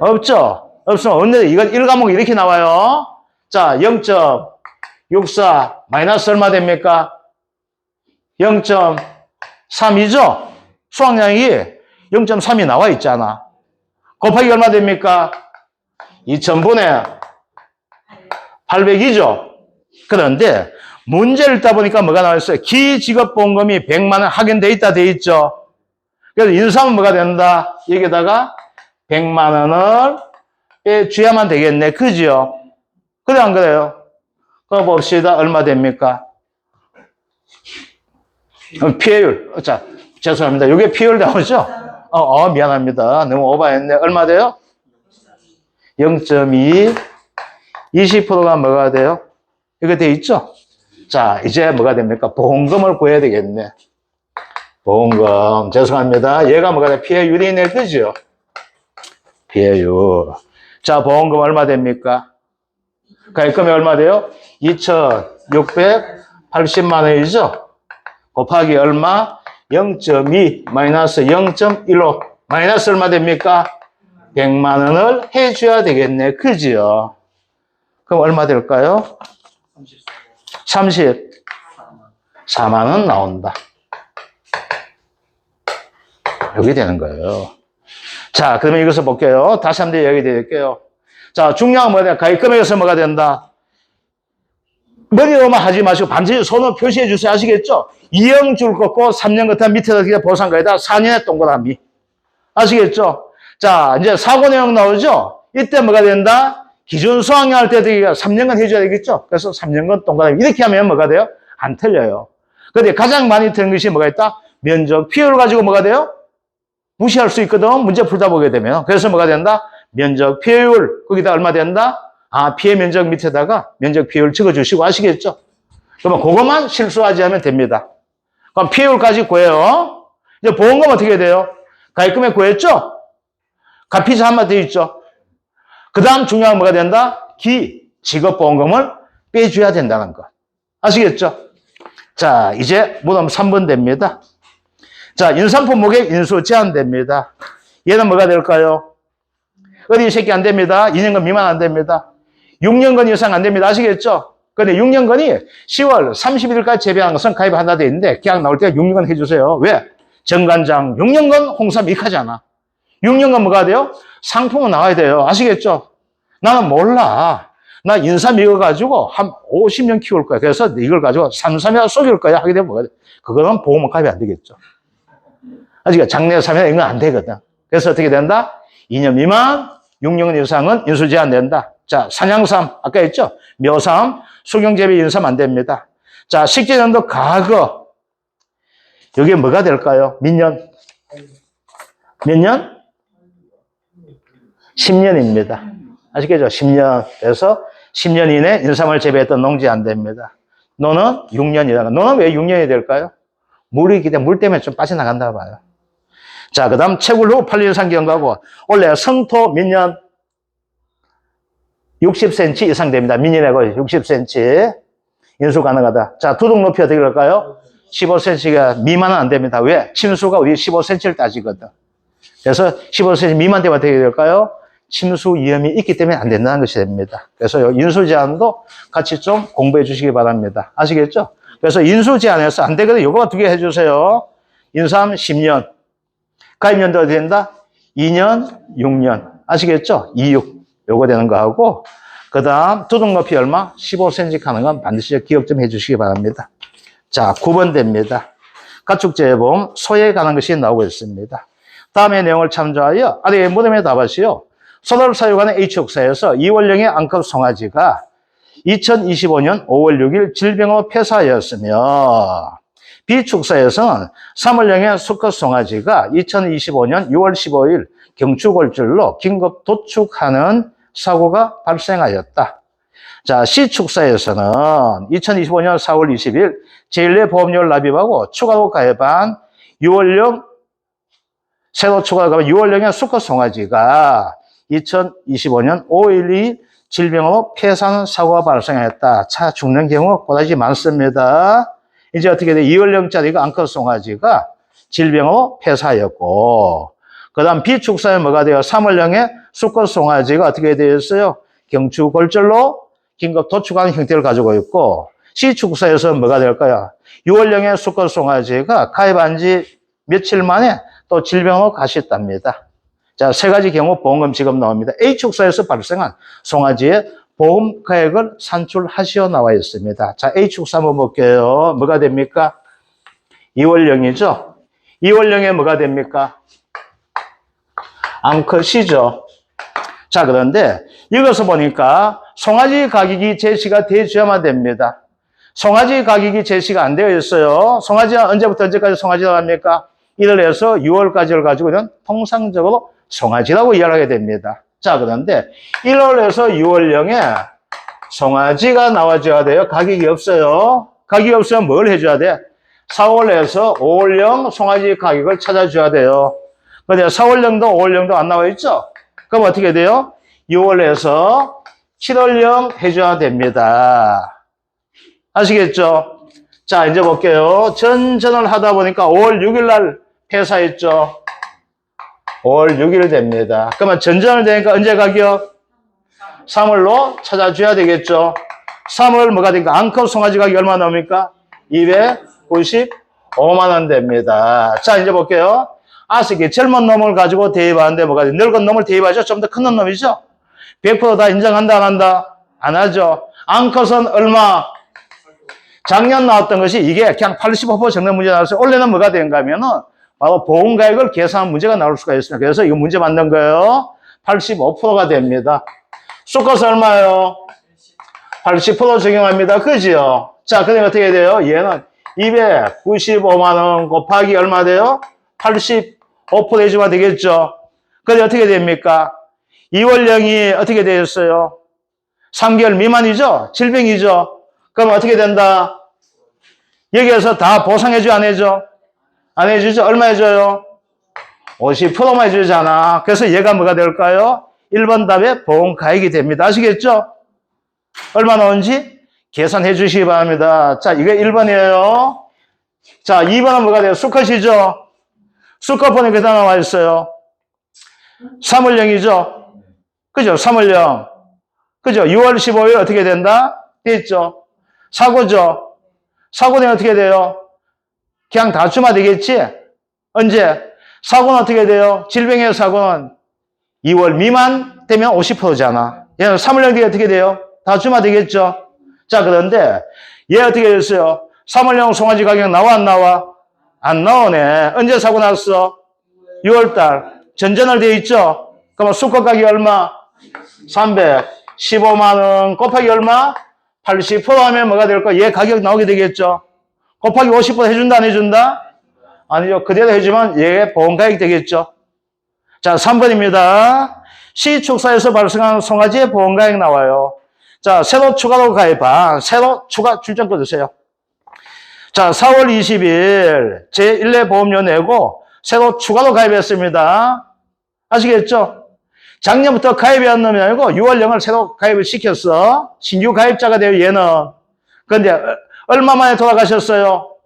없죠? 없으면 없는데 이건 1과목 이렇게 나와요. 자, 0.64 마이너스 얼마 됩니까? 0.3이죠? 수확량이 0.3이 나와 있잖아. 곱하기 얼마 됩니까? 2000분의 800이죠? 그런데 문제를 읽다 보니까 뭐가 나와 있어요? 기직업보험금이 100만 원 확인돼 있다 돼 있죠? 그래서 인삼은 뭐가 된다? 여기다가 100만 원을 빼줘야만 되겠네. 그죠? 그래 안 그래요? 그럼 봅시다. 얼마 됩니까? 피해율. 자, 죄송합니다. 이게 피해율 나오죠? 미안합니다. 너무 오버했네. 얼마 돼요? 0.2. 20%가 뭐가 돼요? 이거 돼 있죠? 자, 이제 뭐가 됩니까? 보험금을 구해야 되겠네. 보험금. 죄송합니다. 얘가 뭐가 돼요? 피해율이네. 그죠? 피해율. 자, 보험금 얼마 됩니까? 가입금이 얼마 돼요? 2,680만 원이죠? 곱하기 얼마? 0.2 마이너스 0.15 마이너스 얼마 됩니까? 100만 원을 해줘야 되겠네. 그지요? 그럼 얼마 될까요? 34만 원 나온다. 여기 되는 거예요. 자, 그러면 이것을 볼게요. 다시 한번 이야기 드릴게요. 자, 중요한 뭐냐? 가입금액에서 뭐가 된다? 머리로만 하지 마시고 반드시 손으로 표시해 주세요. 아시겠죠? 2형 줄 걷고 3년 걷다 밑에다 그냥 보상가에다 4년의 동그라미. 아시겠죠? 자, 이제 사고 내용 나오죠? 이때 뭐가 된다? 기준 수확량 할 때도 3년간 해줘야 되겠죠? 그래서 3년간 동그라미. 이렇게 하면 뭐가 돼요? 안 틀려요. 근데 가장 많이 틀린 것이 뭐가 있다? 면적 P를 가지고 뭐가 돼요? 무시할 수 있거든. 문제 풀다 보게 되면. 그래서 뭐가 된다? 면적 P율. 거기다 얼마 된다? P의 면적 밑에다가 면적 P율 적어주시고 아시겠죠? 그러면 그것만 실수하지 않으면 됩니다. 그럼 P율까지 구해요. 이제 보험금 어떻게 돼요? 가입금액 구했죠? 값피자 한마디 더 있죠? 그 다음 중요한 뭐가 된다? 직업보험금을 빼줘야 된다는 거. 아시겠죠? 자, 이제 무덤 3번 됩니다. 자, 인상품목액 인수 제한됩니다. 얘는 뭐가 될까요? 어디 새끼 안 됩니다. 2년간 미만 안 됩니다. 6년간 이상 안 됩니다. 아시겠죠? 근데 6년간이 10월 31일까지 재배한 것은 가입한다 돼 있는데 계약 나올 때 6년간 해주세요. 왜? 정관장 6년간 홍삼 익하잖아. 6년간 뭐가 돼요? 상품은 나와야 돼요. 아시겠죠? 나는 몰라. 나 인삼 익어가지고 한 50년 키울 거야. 그래서 이걸 가지고 삼삼이나 속일 거야. 하게 되면 뭐가 돼? 그거는 보험은 가입이 안 되겠죠. 아직 장래 3년 이건 안 되거든. 그래서 어떻게 된다? 2년 미만, 6년 이상은 인수 제한된다. 자, 산양삼, 아까 했죠? 묘삼, 수경재배 인삼 안 됩니다. 자, 식재년도 과거. 여기에 뭐가 될까요? 민년. 몇 년? 10년입니다. 아시겠죠? 10년. 그래서 10년 이내 인삼을 재배했던 농지 안 됩니다. 노는 6년이다. 노는 왜 6년이 될까요? 물이 기대 물 때문에 좀 빠져나간다 봐요. 자, 그 다음 채굴 후 8년 이상 경과고 원래 성토 민년 60cm 이상 됩니다. 민년이고 60cm 인수 가능하다. 자, 두둑 높이 어떻게 될까요? 15cm가 미만은 안 됩니다. 왜? 침수가 우리 15cm를 따지거든. 그래서 15cm 미만 되면 어떻게 될까요? 침수 위험이 있기 때문에 안 된다는 것이 됩니다. 그래서 인수 제한도 같이 좀 공부해 주시기 바랍니다. 아시겠죠? 그래서 인수 제한에서 안 되거든. 요거 두 개 해주세요. 인삼 10년. 가입연도 어디 된다? 2년, 6년. 아시겠죠? 26. 요거 되는 거 하고, 그 다음 두둑 높이 얼마? 15cm 하는 건 반드시 기억 좀 해주시기 바랍니다. 자, 9번 됩니다. 가축재보험 소에 관한 것이 나오고 있습니다. 다음의 내용을 참조하여 아래 무덤에 답하시오. 소를 사육하는 H축사에서 이월령의 암컷 송아지가 2025년 5월 6일 질병으로 폐사하였으며 B축사에서는 3월령의 수컷 송아지가 2025년 6월 15일 경추골절로 긴급 도축하는 사고가 발생하였다. 자, C축사에서는 2025년 4월 20일 제1회 보험료를 납입하고 추가로 가입한 6월령 새로 추가로 가입한 6월령의 수컷 송아지가 2025년 5월 2일 질병으로 폐사하는 사고가 발생했다. 차 죽는 경우 보다시 많습니다. 이제 어떻게 돼? 2월령짜리가 암컷 송아지가 질병으로 폐사하였고, 그 다음 B축사에 뭐가 돼요? 3월령의 수컷 송아지가 어떻게 되었어요? 경추골절로 긴급 도축하는 형태를 가지고 있고, C축사에서 뭐가 될까요? 6월령의 수컷 송아지가 가입한 지 며칠 만에 또 질병으로 가셨답니다. 자, 세 가지 경우 보험금 지급 나옵니다. A축사에서 발생한 송아지의 보험 가액을 산출하시어 나와 있습니다. 자, A축사 한번 볼게요. 뭐가 됩니까? 2월령이죠? 2월령에 뭐가 됩니까? 암컷이죠. 자, 그런데 이것을 보니까 송아지 가격이 제시가 되어야만 됩니다. 송아지 가격이 제시가 안 되어 있어요. 송아지가 언제부터 언제까지 송아지라고 합니까? 1월에서 6월까지를 가지고는 통상적으로 송아지라고 이야기하게 됩니다. 자, 그런데 1월에서 6월령에 송아지가 나와줘야 돼요. 가격이 없어요. 가격이 없으면 뭘 해줘야 돼? 4월에서 5월령 송아지 가격을 찾아줘야 돼요. 근데 4월령도 5월령도 안 나와 있죠? 그럼 어떻게 돼요? 6월에서 7월령 해줘야 됩니다. 아시겠죠? 자, 이제 볼게요. 전전을 하다 보니까 5월 6일 날 폐사했죠? 5월 6일 됩니다. 그러면 전전을 되니까 언제 가격? 3월로 찾아줘야 되겠죠? 3월 뭐가 되니까 암컷 송아지 가격이 얼마 나옵니까? 295만 원 됩니다. 자, 이제 볼게요. 아스키 젊은 놈을 가지고 대입하는데 뭐가 돼? 늙은 놈을 대입하죠? 좀 더 큰 놈이죠? 100% 다 인정한다, 안 한다? 안 하죠. 암컷은 얼마? 작년 나왔던 것이 이게 그냥 85% 정도 문제 나왔어요. 올해는 뭐가 된가 하면은 바로 보험가액을 계산한 문제가 나올 수가 있습니다. 그래서 이거 문제 만든 거예요. 85%가 됩니다. 수컷은 얼마예요? 80% 적용합니다. 그지요? 자, 그러면 어떻게 돼요? 얘는 295만 원 곱하기 얼마 돼요? 85%가 되겠죠. 그런데 어떻게 됩니까? 2월령이 어떻게 되었어요? 3개월 미만이죠? 질병이죠? 그럼 어떻게 된다? 여기에서 다 보상해줘, 안 해줘? 안 해주죠? 얼마 해줘요? 50%만 해주잖아. 그래서 얘가 뭐가 될까요? 1번 답에 보험가액이 됩니다. 아시겠죠? 얼마 나온지 계산해 주시기 바랍니다. 자, 이게 1번이에요. 자, 2번은 뭐가 돼요? 수컷이죠? 수컷 보니까 다 나와 있어요. 3월령이죠? 그죠? 3월령. 그죠? 6월 15일 어떻게 된다? 됐죠? 사고죠? 사고는 어떻게 돼요? 그냥 다 주마 되겠지? 언제? 사고는 어떻게 돼요? 질병의 사고는 2월 미만 되면 50%잖아. 얘는 3월령 뒤에 어떻게 돼요? 다 주마 되겠죠? 자, 그런데 얘 어떻게 됐어요? 3월령 송아지 가격 나와 안 나와? 안 나오네. 언제 사고 났어? 6월달. 전전월 되어 있죠? 그러면 수컷 가격이 얼마? 315만 원 곱하기 얼마? 80% 하면 뭐가 될까? 얘 가격 나오게 되겠죠? 곱하기 50% 해준다, 안 해준다? 아니죠. 그대로 해주면 얘 보험가액 되겠죠? 자, 3번입니다. 시축사에서 발생한 송아지의 보험가액 나와요. 자, 새로 추가로 가입한, 새로 추가 출장 꺼주세요. 자, 4월 20일 제1회 보험료 내고 새로 추가로 가입했습니다. 아시겠죠? 작년부터 가입한 놈이 아니고 6월령을 새로 가입을 시켰어. 신규 가입자가 돼요, 얘는. 그런데 얼마 만에 돌아가셨어요?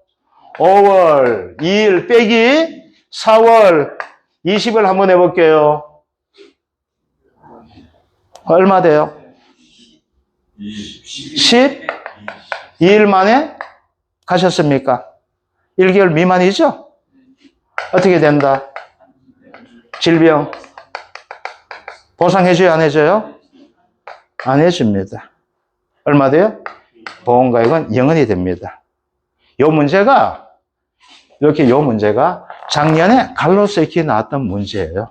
5월 2일 빼기 4월 20일 한번 해볼게요. 얼마 돼요? 12일 만에 가셨습니까? 1개월 미만이죠? 어떻게 된다? 질병 보상해줘요, 안 해줘요? 안 해줍니다. 얼마 돼요? 보험가액은 0원이 됩니다. 요 문제가 이렇게 요 문제가 작년에 갈로세키 나왔던 문제예요.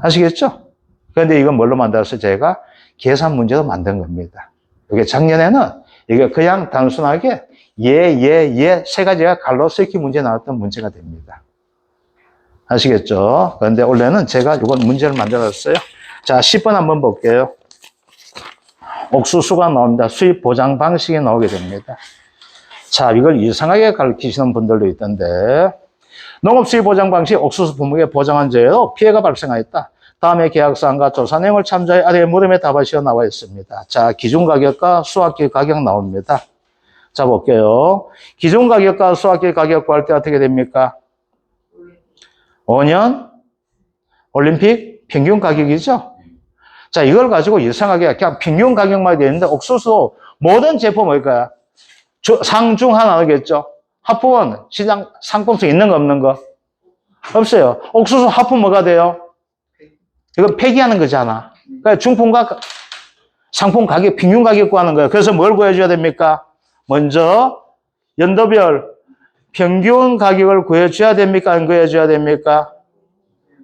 아시겠죠? 그런데 이건 뭘로 만들어서 제가 계산 문제로 만든 겁니다. 이게 작년에는 이게 그냥 단순하게 세 가지가 갈로세키 문제 나왔던 문제가 됩니다. 아시겠죠? 그런데 원래는 제가 이건 문제를 만들었어요. 자, 10번 한번 볼게요. 옥수수가 나옵니다. 수입 보장 방식이 나오게 됩니다. 자, 이걸 이상하게 가르치시는 분들도 있던데, 농업 수입 보장 방식 옥수수 품목의 보장한 제로 피해가 발생하였다. 다음에 계약사항과 조사 내용을 참조해 아래의 물음에 답하시오 나와 있습니다. 자, 기준 가격과 수확기 가격 나옵니다. 자, 볼게요. 기준 가격과 수확기 가격 구할 때 어떻게 됩니까? 5년 올림픽 평균 가격이죠. 자, 이걸 가지고 이상하게 그냥 평균 가격만 되어 있는데 옥수수 모든 제품 뭘까요? 상중 하나겠죠. 하프원 시장 상품성 있는 거 없는 거? 없어요. 옥수수 하프 뭐가 돼요? 이거 폐기하는 거잖아. 그러니까 중품과 상품 가격 평균 가격 구하는 거예요. 그래서 뭘 구해줘야 됩니까? 먼저 연도별 평균 가격을 구해줘야 됩니까? 안 구해줘야 됩니까?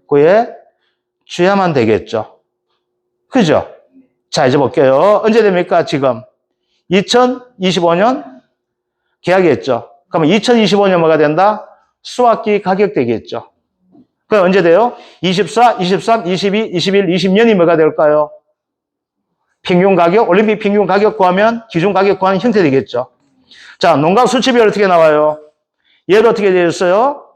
구해줘야만 되겠죠. 그죠? 자, 이제 볼게요. 언제 됩니까? 지금 2025년 계약했죠. 그러면 2025년 뭐가 된다? 수확기 가격 되겠죠. 그럼 언제 돼요? 24, 23, 22, 21, 20년이 뭐가 될까요? 평균 가격, 올림픽 평균 가격 구하면 기준 가격 구하는 형태 되겠죠. 자, 농가 수치별 어떻게 나와요? 얘도 어떻게 되어 있어요?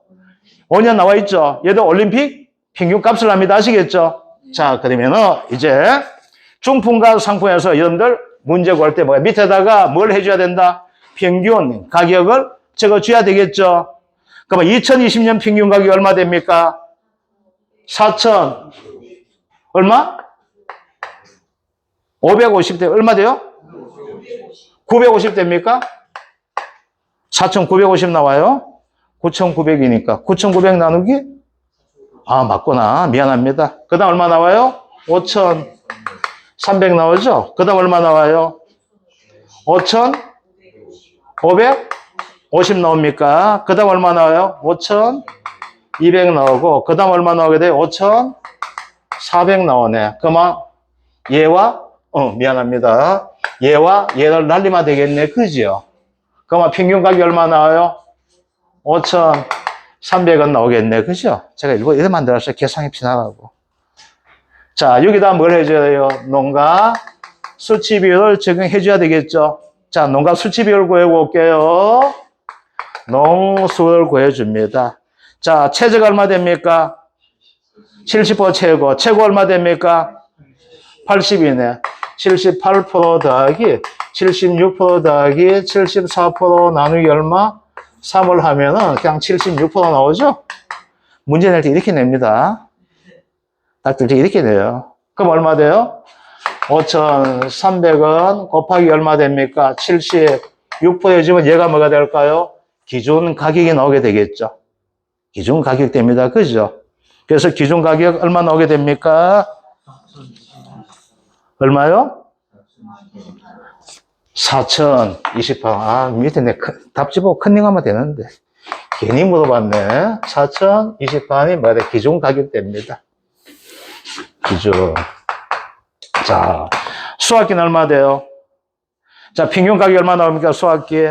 5년 나와 있죠. 얘도 올림픽 평균 값을 합니다. 아시겠죠? 자, 그러면은 이제 중품과 상품에서 여러분들 문제 구할 때 뭐야? 밑에다가 뭘 해줘야 된다? 평균 가격을 적어줘야 되겠죠. 그러면 2020년 평균 가격이 얼마 됩니까? 4천 얼마? 550대 얼마 돼요? 950 됩니까? 4,950 나와요. 9,900이니까 9,900 나누기? 아, 맞구나. 미안합니다. 그 다음 얼마 나와요? 5,300 나오죠? 그 다음 얼마 나와요? 5,550 나옵니까? 그 다음 얼마 나와요? 5,200 나오고 그 다음 얼마 나오게 돼요? 5,400 나오네. 그러면 얘와 미안합니다. 얘와 얘를 날리면 되겠네. 그죠? 그러면 평균 가격이 얼마 나와요? 5,300원 나오겠네. 그죠? 제가 일부러 이래 만들었어요. 계산이 피나가고. 자, 여기다 뭘 해줘야 돼요? 농가 수치 비율을 적용해 줘야 되겠죠? 자, 농가 수치 비율 구해볼게요. 농수를 구해줍니다. 자, 최저가 얼마 됩니까? 70% 최고. 최고 얼마 됩니까? 80이네. 78% 더하기 76% 더하기 74% 나누기 얼마? 3을 하면은 그냥 76% 나오죠? 문제 낼 때 이렇게 냅니다. 딱들 이렇게 내요. 그럼 얼마 돼요? 5,300원 곱하기 얼마 됩니까? 76% 해주면 얘가 뭐가 될까요? 기준 가격이 나오게 되겠죠. 기준 가격 됩니다. 그죠? 그래서 기준 가격 얼마 나오게 됩니까? 얼마요? 4,028원. 아, 밑에 내 답지 보고 컨닝하면 되는데. 괜히 물어봤네. 4,028원이 뭐야? 기준 가격 됩니다. 기준. 자, 수학기는 얼마 돼요? 자, 평균 가격이 얼마 나옵니까? 수학기.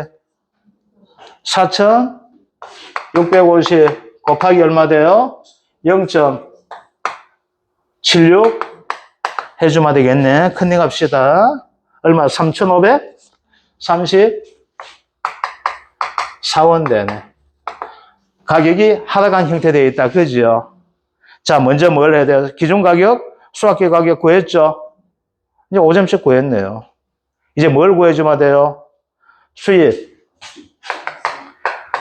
4,650 곱하기 얼마 돼요? 0.76 해주면 되겠네. 컨닝 합시다. 얼마? 3,534원 되네. 가격이 하락한 형태 되어 있다. 그죠? 자, 먼저 뭘 해야 돼요? 기준 가격, 수학기 가격 구했죠? 이제 5점씩 구했네요. 이제 뭘 구해주면 돼요? 수입,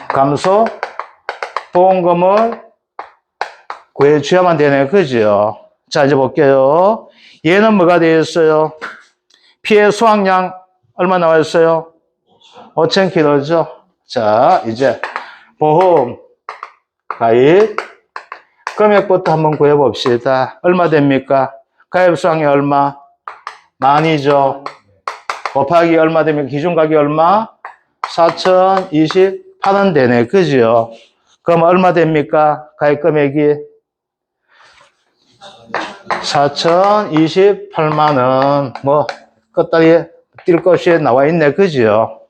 감소, 보험금을 구해줘야만 되네. 그죠? 자, 이제 볼게요. 얘는 뭐가 되어 있어요? 피해 수확량 얼마 나와 있어요? 5,000kg죠. 자, 이제 보험, 가입, 금액부터 한번 구해봅시다. 얼마 됩니까? 가입 수확량 얼마? 만이죠. 곱하기 얼마 되면 기준 가격이 얼마? 4,028원 되네. 그죠? 그럼 얼마 됩니까? 가입 금액이 4,028만원. 뭐, 끝다리에 뛸 것이 나와 있네. 그죠?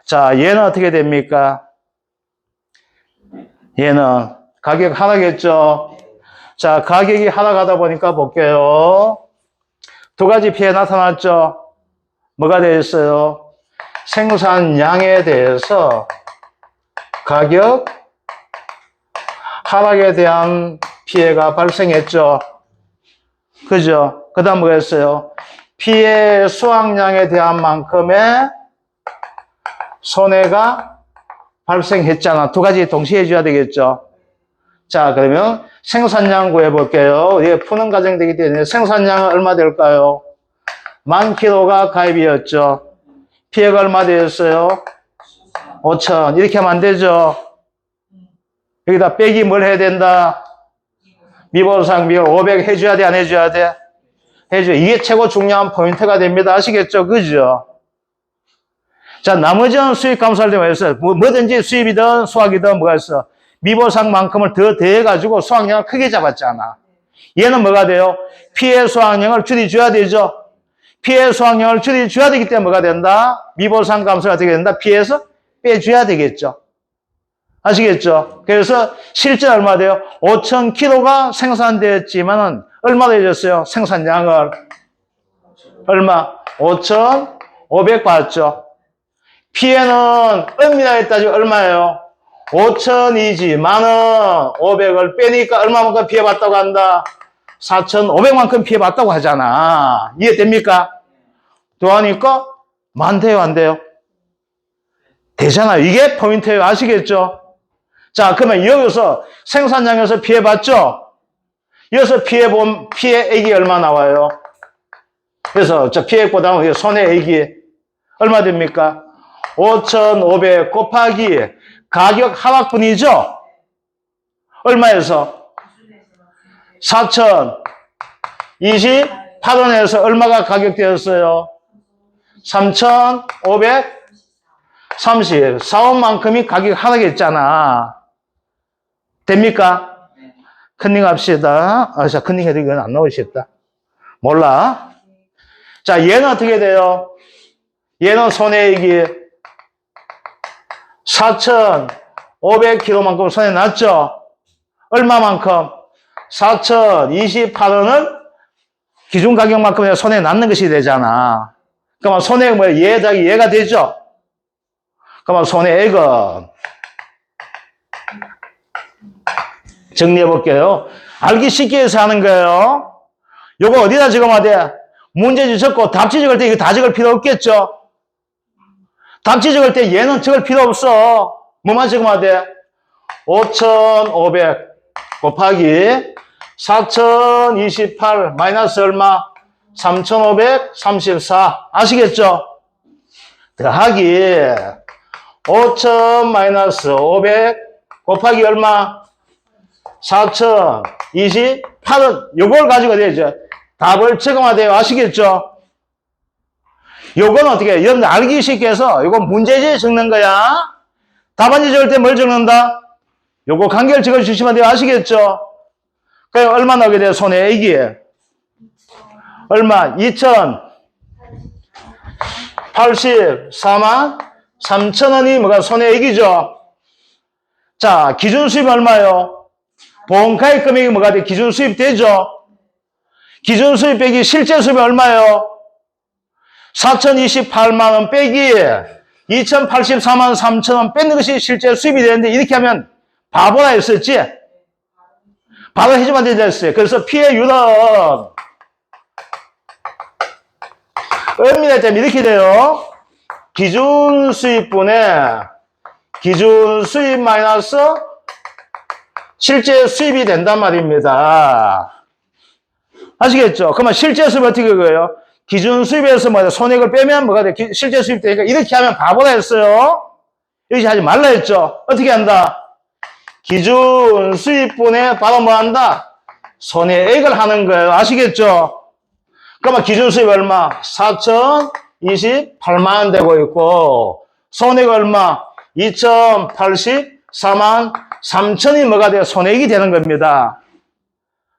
자, 얘는 어떻게 됩니까? 얘는 가격 하락했죠? 자, 가격이 하락하다 보니까 볼게요. 두 가지 피해 나타났죠? 뭐가 되어 있어요? 생산량에 대해서 가격 하락에 대한 피해가 발생했죠? 그죠? 그 다음 뭐가 있어요? 피해 수확량에 대한 만큼의 손해가 발생했잖아. 두 가지 동시에 해줘야 되겠죠? 자, 그러면 생산량 구해볼게요. 이게 푸는 과정 되기 때문에 생산량은 얼마 될까요? 10,000kg가 가입이었죠. 피해가 얼마 되었어요? 5,000. 이렇게 하면 안 되죠? 여기다 빼기 뭘 해야 된다? 미보상 비율 500 해줘야 돼, 안 해줘야 돼? 해줘. 이게 최고 중요한 포인트가 됩니다. 아시겠죠? 그죠? 자, 나머지는 수입 감소할 때만 있어요. 뭐든지 수입이든 수확이든 뭐가 있어? 미보상만큼을 더 더해가지고 수확량을 크게 잡았잖아. 얘는 뭐가 돼요? 피해 수확량을 줄여줘야 되죠? 피해 수확량을 줄여줘야 되기 때문에 뭐가 된다? 미보상 감소가 되게 된다? 피해서 빼줘야 되겠죠? 아시겠죠? 그래서 실제 얼마 돼요? 5,000kg가 생산되었지만은 얼마 되졌어요? 생산량을 얼마? 5,500 받았죠? 피해는 엄밀하게 따지면 얼마예요? 5,000이지. 만원 500을 빼니까 얼마만큼 피해봤다고 한다? 4,500만큼 피해봤다고 하잖아. 이해됩니까? 더하니까 많대요, 안 돼요? 되잖아요. 이게 포인트예요. 아시겠죠? 자, 그러면 여기서 생산량에서 피해봤죠? 여기서 피해액이 얼마 나와요? 그래서 저 피해액보다는 손해액이 얼마 됩니까? 5,500 곱하기 가격 하락분이죠? 얼마에서? 4,028원에서 얼마가 가격되었어요? 3,530. 4원만큼이 가격 하락했잖아. 됩니까? 컨닝 합시다. 아, 자, 컨닝 해도 이건 안 나오시겠다. 몰라. 자, 얘는 어떻게 돼요? 얘는 손해액이 4,500kg만큼 손에 놨죠? 얼마만큼? 4,028원은 기준 가격만큼 손에 놨는 것이 되잖아. 그러면 손해액 뭐야? 얘가 되죠? 그러면 손해액은 정리해 볼게요. 알기 쉽게 해서 하는 거예요. 요거 어디다 적으면 돼? 문제지 적고 답지 적을 때 이거 다 적을 필요 없겠죠? 답지 적을 때 얘는 적을 필요 없어. 뭐만 적으면 돼? 5,500 곱하기 4,028 마이너스 얼마? 3,534 아시겠죠? 더하기 5,000 마이너스 500 곱하기 얼마? 4,028은 요걸 가지고 되죠. 답을 적으면 돼요. 아시겠죠? 요건 어떻게 해? 여러분들 알기 쉽게 해서 요건 문제지에 적는 거야. 답안지 적을 때 뭘 적는다? 요거 간결 적어주시면 돼요. 아시겠죠? 그럼 얼마 나오게 돼요? 손해액이 얼마? 2,084만 3천원이 뭐가 손해액이죠? 자, 기준 수입 얼마요? 보험가입 금액이 뭐가 돼? 기준 수입 되죠? 기준 수입 빼기 실제 수입이 얼마요? 4,028만원 빼기 2,084만 3천원 뺏는 것이 실제 수입이 되는데 이렇게 하면 바보라 했었지? 바로 해주면 되지 않았어요? 그래서 피해율은 엄밀히 따지면 이렇게 돼요. 기준 수입분의 기준 수입 마이너스 실제 수입이 된단 말입니다. 아시겠죠? 그러면 실제 수입 어떻게 그거예요? 기준 수입에서 뭐 손해액을 빼면 뭐가 돼? 실제 수입 되니까 이렇게 하면 바보라 했어요. 이렇게 하지 말라 했죠? 어떻게 한다? 기준 수입분에 바로 뭐 한다? 손해액을 하는 거예요. 아시겠죠? 그러면 기준 수입 얼마? 4,028만 원 되고 있고 손해액 얼마? 2,084만 3천이 뭐가 돼요? 손해액이 되는 겁니다.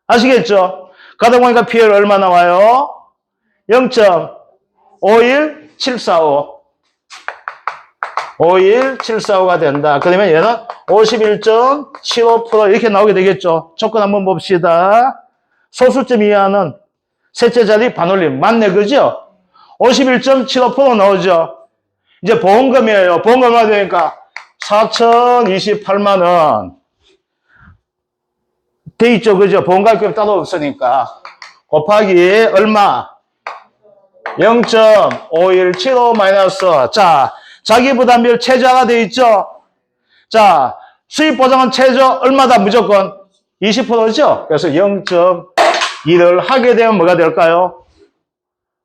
아시겠죠? 가다 보니까 피해율 얼마 나와요? 0.51745 51745가 된다. 그러면 얘는 51.75% 이렇게 나오게 되겠죠. 조건 한번 봅시다. 소수점 이하는 셋째 자리 반올림 맞네, 그죠? 51.75% 나오죠. 이제 보험금이에요. 보험금 얼마 되니까 4,028만 원 돼 있죠, 그죠? 보험가입금 따로 없으니까 곱하기 얼마? 0.5175 마이너스 자, 자기부담비율 최저가 돼 있죠? 자, 수입보장은 최저 얼마다 무조건? 20%죠? 그래서 0.2를 하게 되면 뭐가 될까요?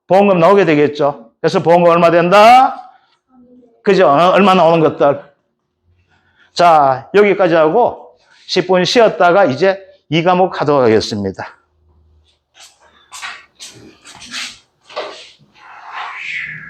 보험금 나오게 되겠죠? 그래서 보험금 얼마 된다? 그죠? 얼마 나오는 것들. 자, 여기까지 하고 10분 쉬었다가 이제 2과목 하도록 하겠습니다.